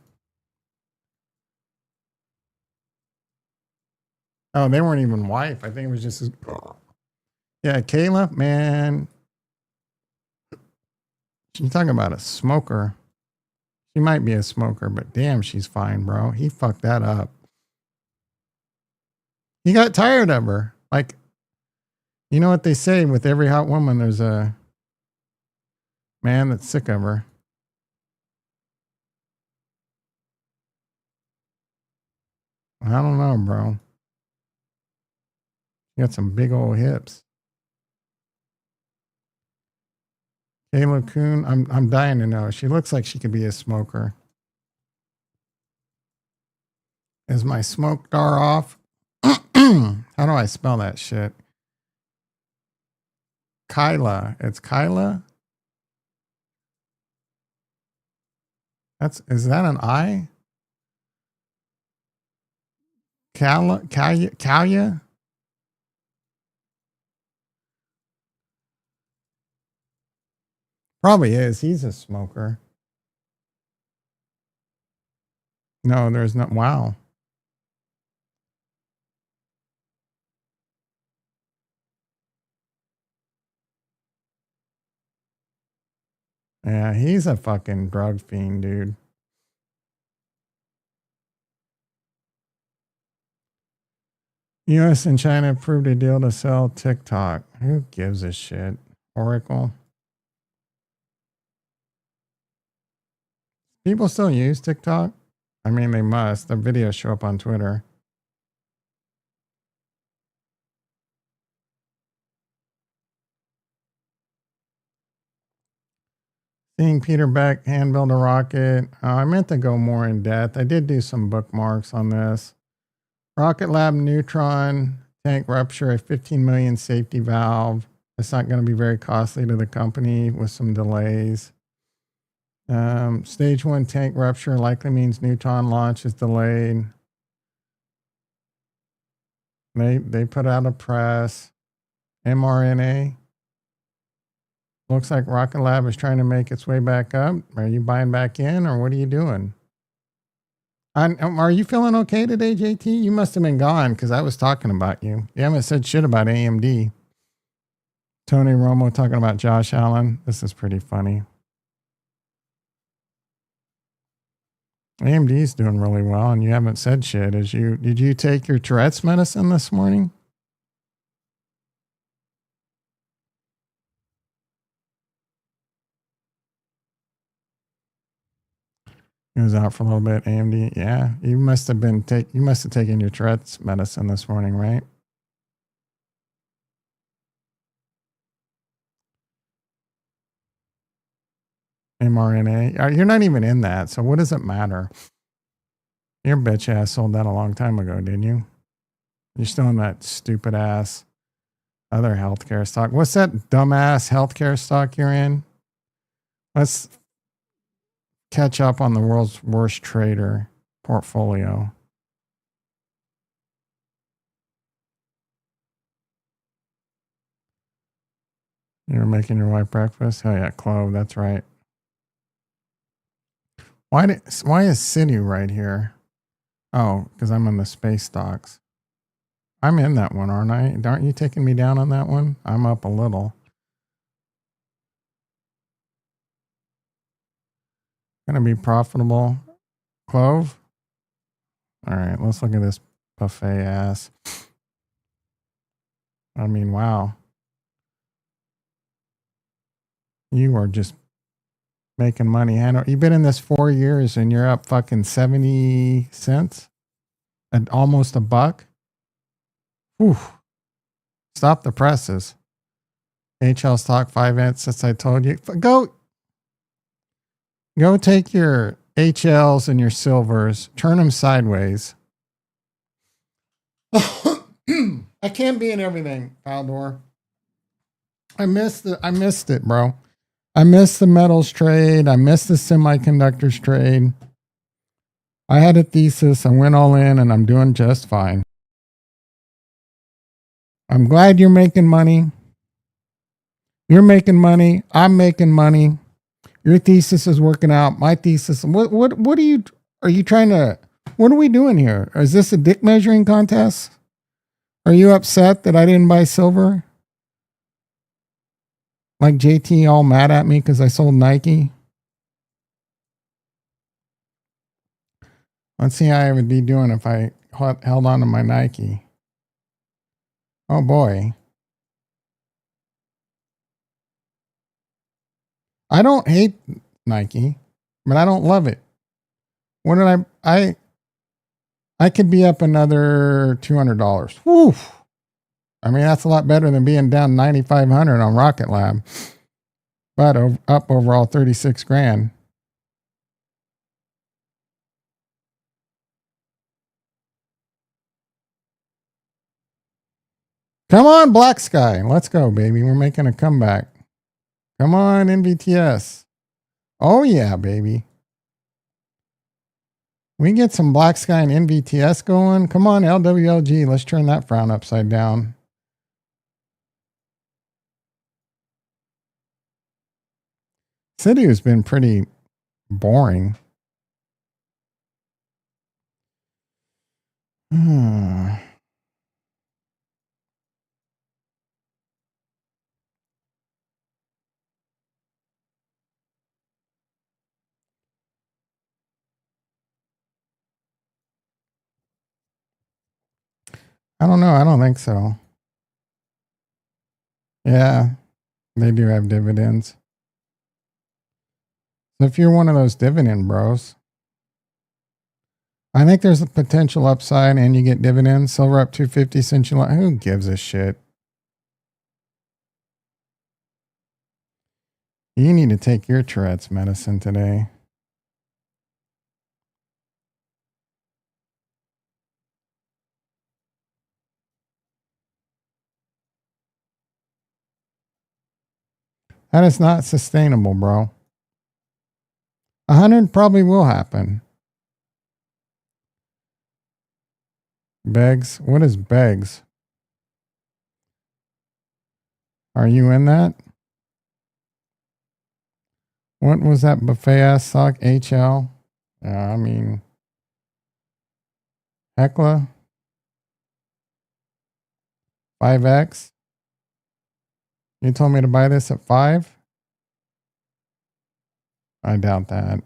Oh, they weren't even wife. I think it was just his... Yeah, Kayla, man. You talking about a smoker. She might be a smoker, but damn, she's fine, bro. He fucked that up. He got tired of her. Like, you know what they say, with every hot woman, there's a man that's sick of her. I don't know, bro. You got some big old hips. Kayla Kuhn, I'm dying to know. She looks like she could be a smoker. Is my smoke dar off? How do I spell that shit? Kyla. It's Kyla? Is that an I? Kalia? Probably is. He's a smoker. No, there's not. Wow. Yeah, he's a fucking drug fiend, dude. US and China approved a deal to sell TikTok. Who gives a shit? Oracle. People still use TikTok? I mean, they must. The videos show up on Twitter. Seeing Peter Beck hand build a rocket. I meant to go more in depth. I did do some bookmarks on this. ROCKETLAB neutron tank rupture, a 15 million safety valve. It's not going to be very costly to the company with some delays. Stage 1 tank rupture likely means neutron launch is delayed. They put out a press. mRNA. Looks like ROCKETLAB is trying to make its way back up. Are you buying back in, or what are you doing? Are you feeling okay today, JT? You must have been gone because I was talking about you. You haven't said shit about AMD. Tony Romo talking about Josh Allen. This is pretty funny. AMD's doing really well, and you haven't said shit. Did you take your Tourette's medicine this morning? He was out for a little bit. AMD, yeah. You must have taken your Tourette's medicine this morning, right? mRNA. You're not even in that, so what does it matter? Your bitch ass sold that a long time ago, didn't you? You're still in that stupid ass other healthcare stock. What's that dumbass healthcare stock you're in? Let's catch up on the world's worst trader portfolio. You're making your wife breakfast? Hell yeah, Clove, that's right. Why is Citi right here? Oh, because I'm in the space stocks. I'm in that one, aren't I? Aren't you taking me down on that one? I'm up a little. Gonna be profitable. Clove? All right, let's look at this buffet ass. I mean, wow. You are just making money. I know you've been in this 4 years and you're up fucking 70 cents and almost a buck. Whew. Stop the presses. HL stock 5 cents since I told you. Go take your HLs and your silvers, turn them sideways. I can't be in everything, Faldor. I missed it, bro. I missed the metals trade. I missed the semiconductors trade. I had a thesis. I went all in and I'm doing just fine. I'm glad you're making money. You're making money. I'm making money. Your thesis is working out. My thesis. What are you trying to, what are we doing here? Is this a dick measuring contest? Are you upset that I didn't buy silver? Like JT all mad at me because I sold Nike? Let's see how I would be doing if I held on to my Nike. Oh boy. I don't hate Nike, but I don't love it. What did I could be up another $200. Whew. I mean, that's a lot better than being down 9,500 on ROCKETLAB, but up overall 36 grand. Come on, Black Sky. Let's go, baby. We're making a comeback. Come on, NVTS. Oh, yeah, baby. We get some Black Sky and NVTS going. Come on, LWLG. Let's turn that frown upside down. City has been pretty boring. I don't know. I don't think so. Yeah, they do have dividends. So if you're one of those dividend bros, I think there's a potential upside and you get dividends. Silver up 250 since July. Who gives a shit? You need to take your Tourette's medicine today. That is not sustainable, bro. 100 probably will happen. Begs? What is Begs? Are you in that? What was that buffet ass sock? HL? I mean, Hecla? 5X? You told me to buy this at 5? I doubt that.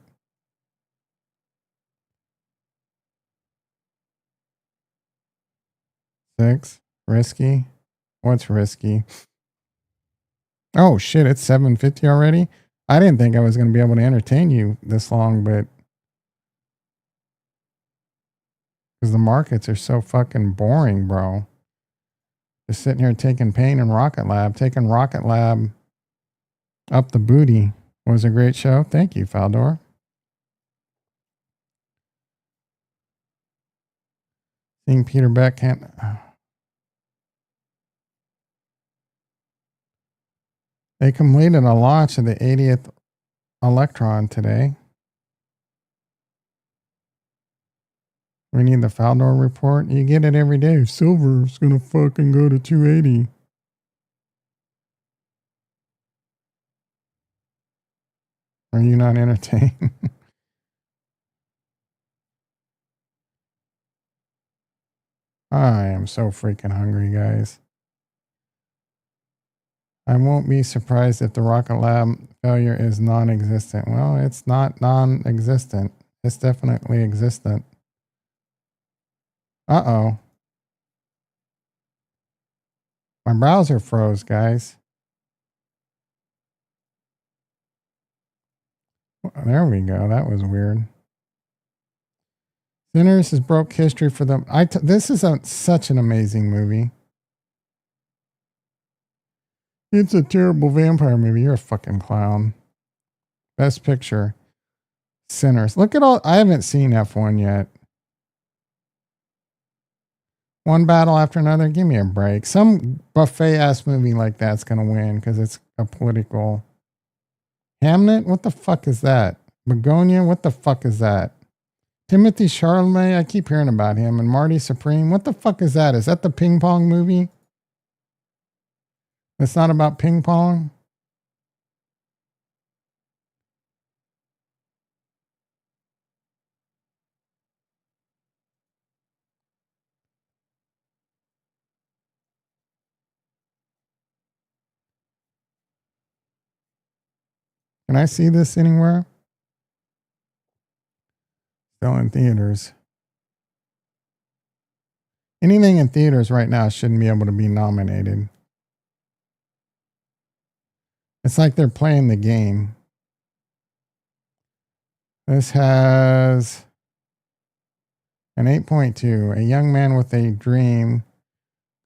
Six? Risky? What's risky? Oh shit, it's 7:50 already? I didn't think I was going to be able to entertain you this long, but because the markets are so fucking boring, bro. Just sitting here taking pain in ROCKETLAB, taking ROCKETLAB up the booty. Was a great show. Thank you, Faldor. Seeing Peter Beck can't. They completed a launch of the 80th Electron today. We need the Faldor report. You get it every day. Silver's gonna fucking go to 280. Are you not entertained? I am so freaking hungry, guys. I won't be surprised if the ROCKETLAB failure is non-existent. Well, it's not non-existent. It's definitely existent. Uh-oh. My browser froze, guys. There we go. That was weird. Sinners has broke history for them. This is such an amazing movie. It's a terrible vampire movie. You're a fucking clown. Best picture. Sinners. Look at all. I haven't seen F1 yet. One battle after another. Give me a break. Some buffet ass movie like that's going to win because it's a political. Hamnet? What the fuck is that? Begonia? What the fuck is that? Timothy Chalamet? I keep hearing about him. And Marty Supreme? What the fuck is that? Is that the ping pong movie? It's not about ping pong? Can I see this anywhere? Still in theaters. Anything in theaters right now shouldn't be able to be nominated. It's like they're playing the game. This has an 8.2. A young man with a dream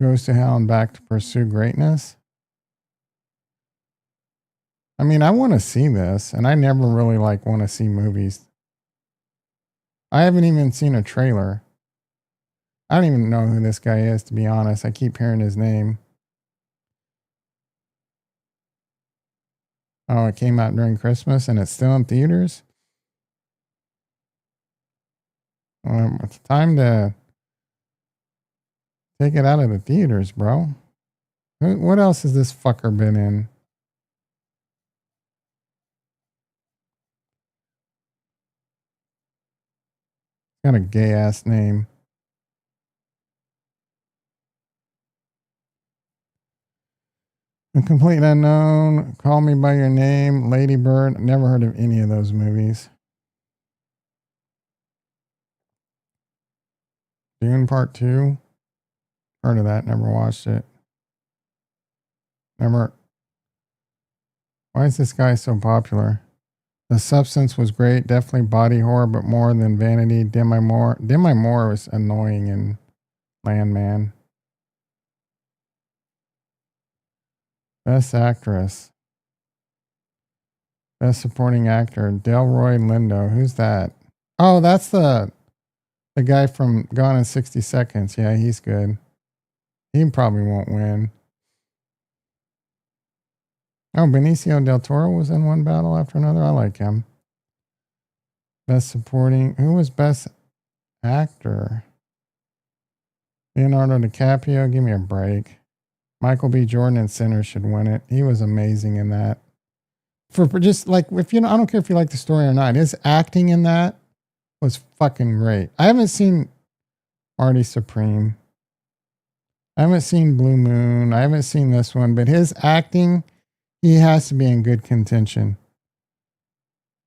goes to hell and back to pursue greatness. I mean, I want to see this, and I never really want to see movies. I haven't even seen a trailer. I don't even know who this guy is, to be honest. I keep hearing his name. Oh, it came out during Christmas and it's still in theaters? It's time to take it out of the theaters, bro. What else has this fucker been in? Got a gay ass name. A Complete Unknown, Call Me by Your Name, Lady Bird. Never heard of any of those movies. Dune Part 2. Heard of that, never watched it. Never. Why is this guy so popular? The Substance was great, definitely body horror, but more than Vanity. Demi Moore was annoying in Landman. Best Actress. Best Supporting Actor, Delroy Lindo. Who's that? Oh, that's the guy from Gone in 60 Seconds. Yeah, he's good. He probably won't win. Oh, Benicio del Toro was in One Battle After Another. I like him. Best Supporting. Who was Best Actor? Leonardo DiCaprio. Give me a break. Michael B. Jordan in Sinners should win it. He was amazing in that. For just if I don't care if you like the story or not, his acting in that was fucking great. I haven't seen Marty Supreme. I haven't seen Blue Moon. I haven't seen this one, but his acting, he has to be in good contention.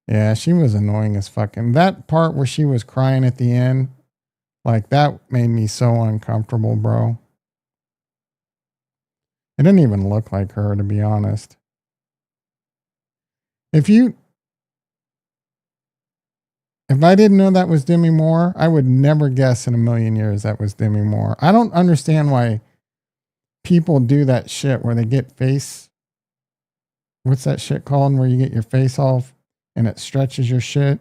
Yeah, she was annoying as fucking. That part where she was crying at the end, that made me so uncomfortable, bro. It didn't even look like her, to be honest. If I didn't know that was Demi Moore, I would never guess in a million years that was Demi Moore. I don't understand why people do that shit where they get what's that shit called where you get your face off and it stretches your shit?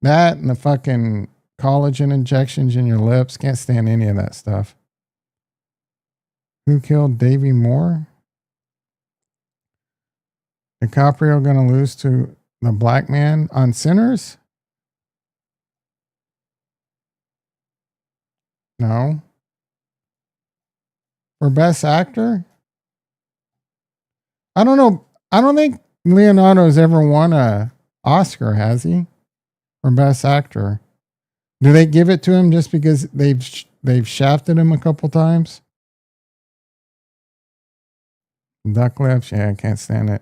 That and the fucking collagen injections in your lips. Can't stand any of that stuff. Who killed Davy Moore? DiCaprio gonna lose to the black man on Sinners? No. For Best Actor? I don't know. I don't think Leonardo's ever won a Oscar, has he? For Best Actor. Do they give it to him just because they've shafted him a couple times? Duck Lips? Yeah, I can't stand it.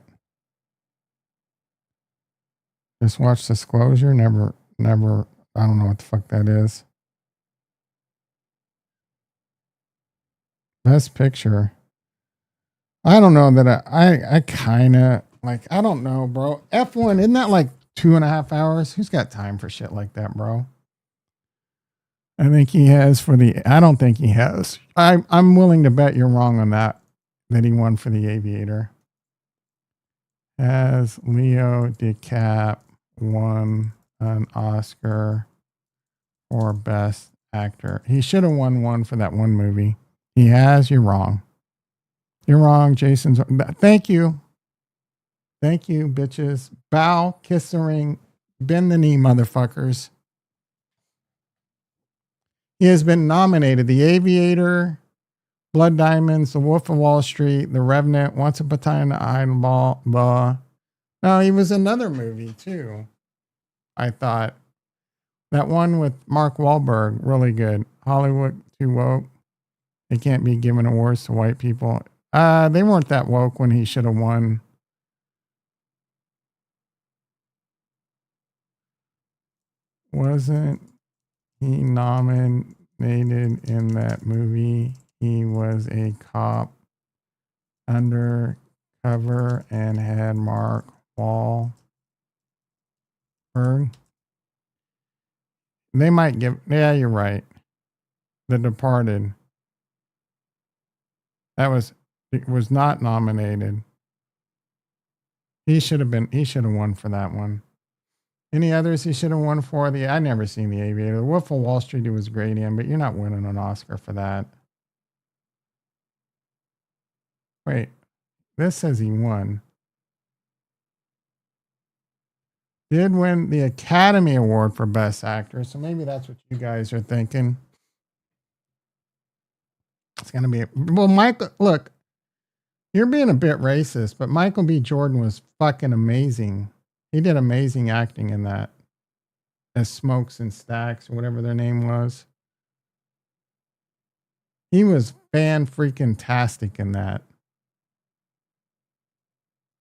Just watch Disclosure? Never, I don't know what the fuck that is. Best Picture. I don't know that I kind of I don't know, bro. F1, isn't that 2.5 hours. Who's got time for shit like that, bro? I think he has for the. I don't think he has. I'm willing to bet you're wrong on that. That he won for the Aviator. Has Leo DiCap won an Oscar for Best Actor? He should have won one for that one movie. He has. You're wrong. You're wrong, Jason's. Thank you. Thank you, bitches. Bow, kiss the ring, bend the knee, motherfuckers. He has been nominated. The Aviator, Blood Diamonds, The Wolf of Wall Street, The Revenant, Once Upon a Time in the Eyeball. No, he was another movie too. I thought that one with Mark Wahlberg, really good. Hollywood Too Woke. They can't be giving awards to white people. They weren't that woke when he should have won. Wasn't he nominated in that movie? He was a cop undercover and had Mark Wahlberg. They might give. Yeah, you're right. The Departed. It was not nominated. He should have been. He should have won for that one. Any others he should have won for? I never seen The Aviator. The Wolf of Wall Street he was great in, but you're not winning an Oscar for that. Wait, this says he won. Did win the Academy Award for Best Actor, so maybe that's what you guys are thinking. It's gonna be well, Michael. Look, you're being a bit racist, but Michael B. Jordan was fucking amazing. He did amazing acting in that, as Smokes and Stacks or whatever their name was. He was fan-freaking-tastic in that.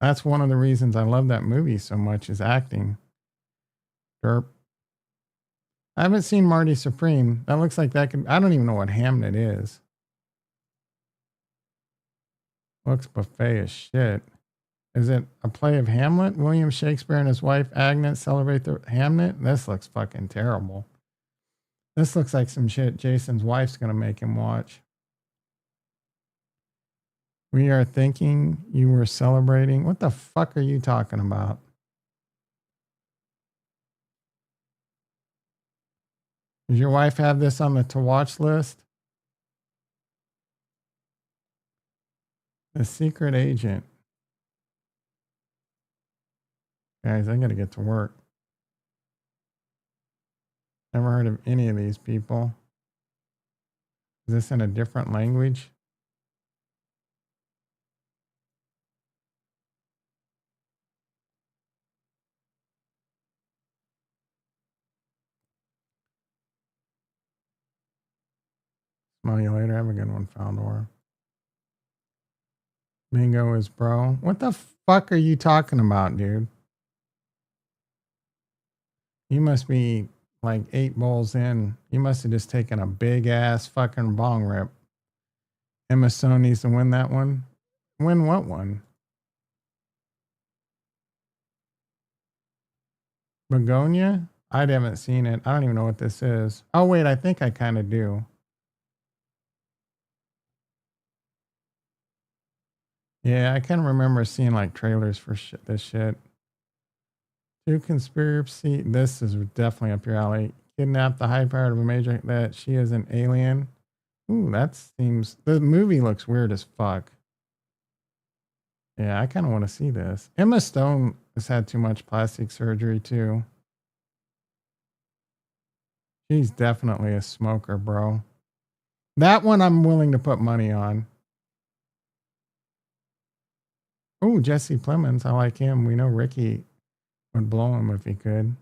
That's one of the reasons I love that movie so much is acting. Derp. I haven't seen Marty Supreme. That looks like that could. I don't even know what Hamnet is. Looks buffet as shit. Is it a play of Hamlet? William Shakespeare and his wife Agnes celebrate the Hamlet? This looks fucking terrible. This looks like some shit Jason's wife's going to make him watch. We are thinking you were celebrating. What the fuck are you talking about? Does your wife have this on the to watch list? The Secret Agent. Guys, I got to get to work. Never heard of any of these people. Is this in a different language? Smell you later. Have a good one, Faldor. Bingo is bro. What the fuck are you talking about, dude? You must be like 8 bowls in. You must have just taken a big ass fucking bong rip. Emma Stone needs to win that one. Win what one? Begonia? I haven't seen it. I don't even know what this is. Oh, wait. I think I kind of do. Yeah, I can remember seeing like trailers for this shit. Two conspiracy. This is definitely up your alley. Kidnap the high powered of a major that she is an alien. Ooh, that seems. The movie looks weird as fuck. Yeah, I kind of want to see this. Emma Stone has had too much plastic surgery too. She's definitely a smoker, bro. That one I'm willing to put money on. Oh, Jesse Plemons. I like him. We know Ricky would blow him if he could.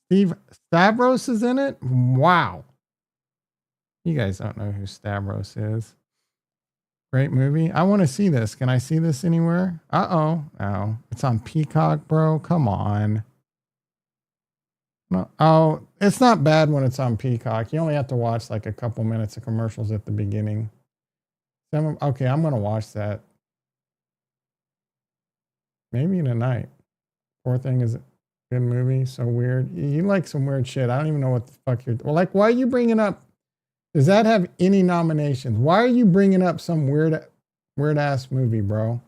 Steve Stavros is in it? Wow. You guys don't know who Stavros is. Great movie. I want to see this. Can I see this anywhere? Uh-oh. Oh, it's on Peacock, bro. Come on. No. Oh, it's not bad when it's on Peacock. You only have to watch like a couple minutes of commercials at the beginning. Okay, I'm going to watch that. Maybe tonight. Poor Thing is a good movie. So weird. You like some weird shit. I don't even know what the fuck you're. Well, like, why are you bringing up? Does that have any nominations? Why are you bringing up some weird ass movie, bro?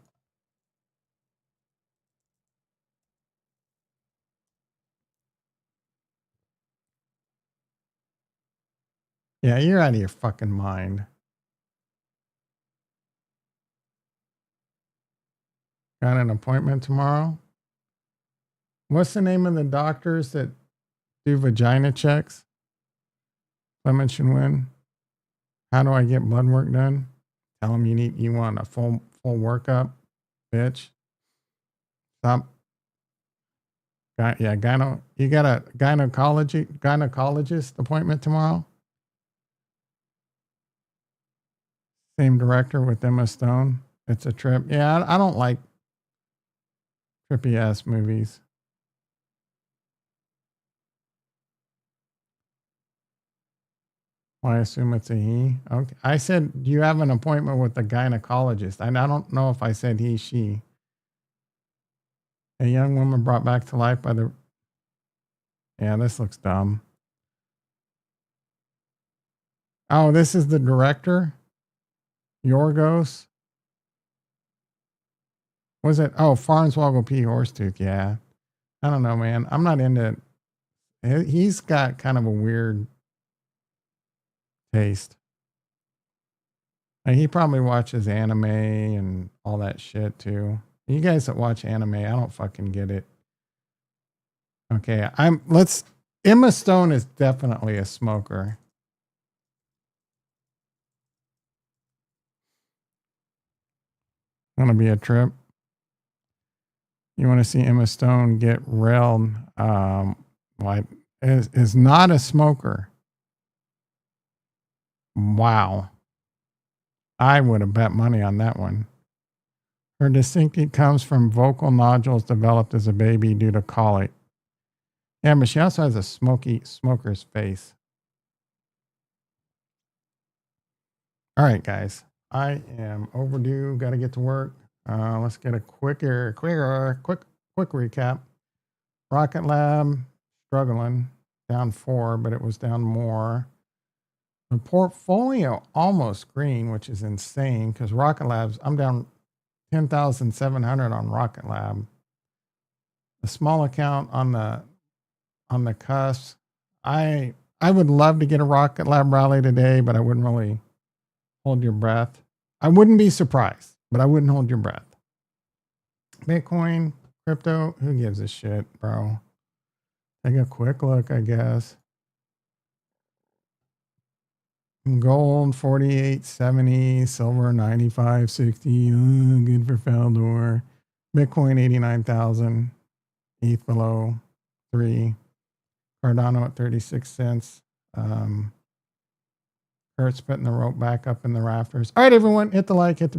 Yeah, you're out of your fucking mind. Got an appointment tomorrow. What's the name of the doctors that do vagina checks? Clement should win. How do I get blood work done? Tell them you want a full workup, bitch. Stop. Yeah, you got a gynecologist appointment tomorrow. Same director with Emma Stone. It's a trip. Yeah, I don't like trippy ass movies. Well, I assume it's a he. Okay. I said you have an appointment with the gynecologist. I don't know if I said he, she. A young woman brought back to life by the. Yeah, this looks dumb. Oh, this is the director? Yorgos? Was it? Oh, Farnswoggle P. Horsetooth. Yeah. I don't know, man. I'm not into it. He's got kind of a weird taste. And he probably watches anime and all that shit too. You guys that watch anime, I don't fucking get it. Okay, Emma Stone is definitely a smoker. Gonna be a trip. You want to see Emma Stone get railed? Like is not a smoker. Wow, I would have bet money on that one. Her distinctive comes from vocal nodules developed as a baby due to colic. Yeah, but she also has a smoker's face. All right, guys. I am overdue. Got to get to work. Let's get a quick recap. Rocket Lab struggling, down 4, but it was down more. The portfolio almost green, which is insane because Rocket Lab's. I'm down 10,700 on Rocket Lab. The small account on the cusp. I would love to get a Rocket Lab rally today, but I wouldn't really hold your breath. I wouldn't be surprised, but I wouldn't hold your breath. Bitcoin, crypto, who gives a shit, bro? Take a quick look, I guess. Gold 48.70, silver 95.60. Good for Faldor. Bitcoin 89,000. ETH below 3. Cardano at 36 cents. Kurt's putting the rope back up in the rafters. All right, everyone, hit the like, hit the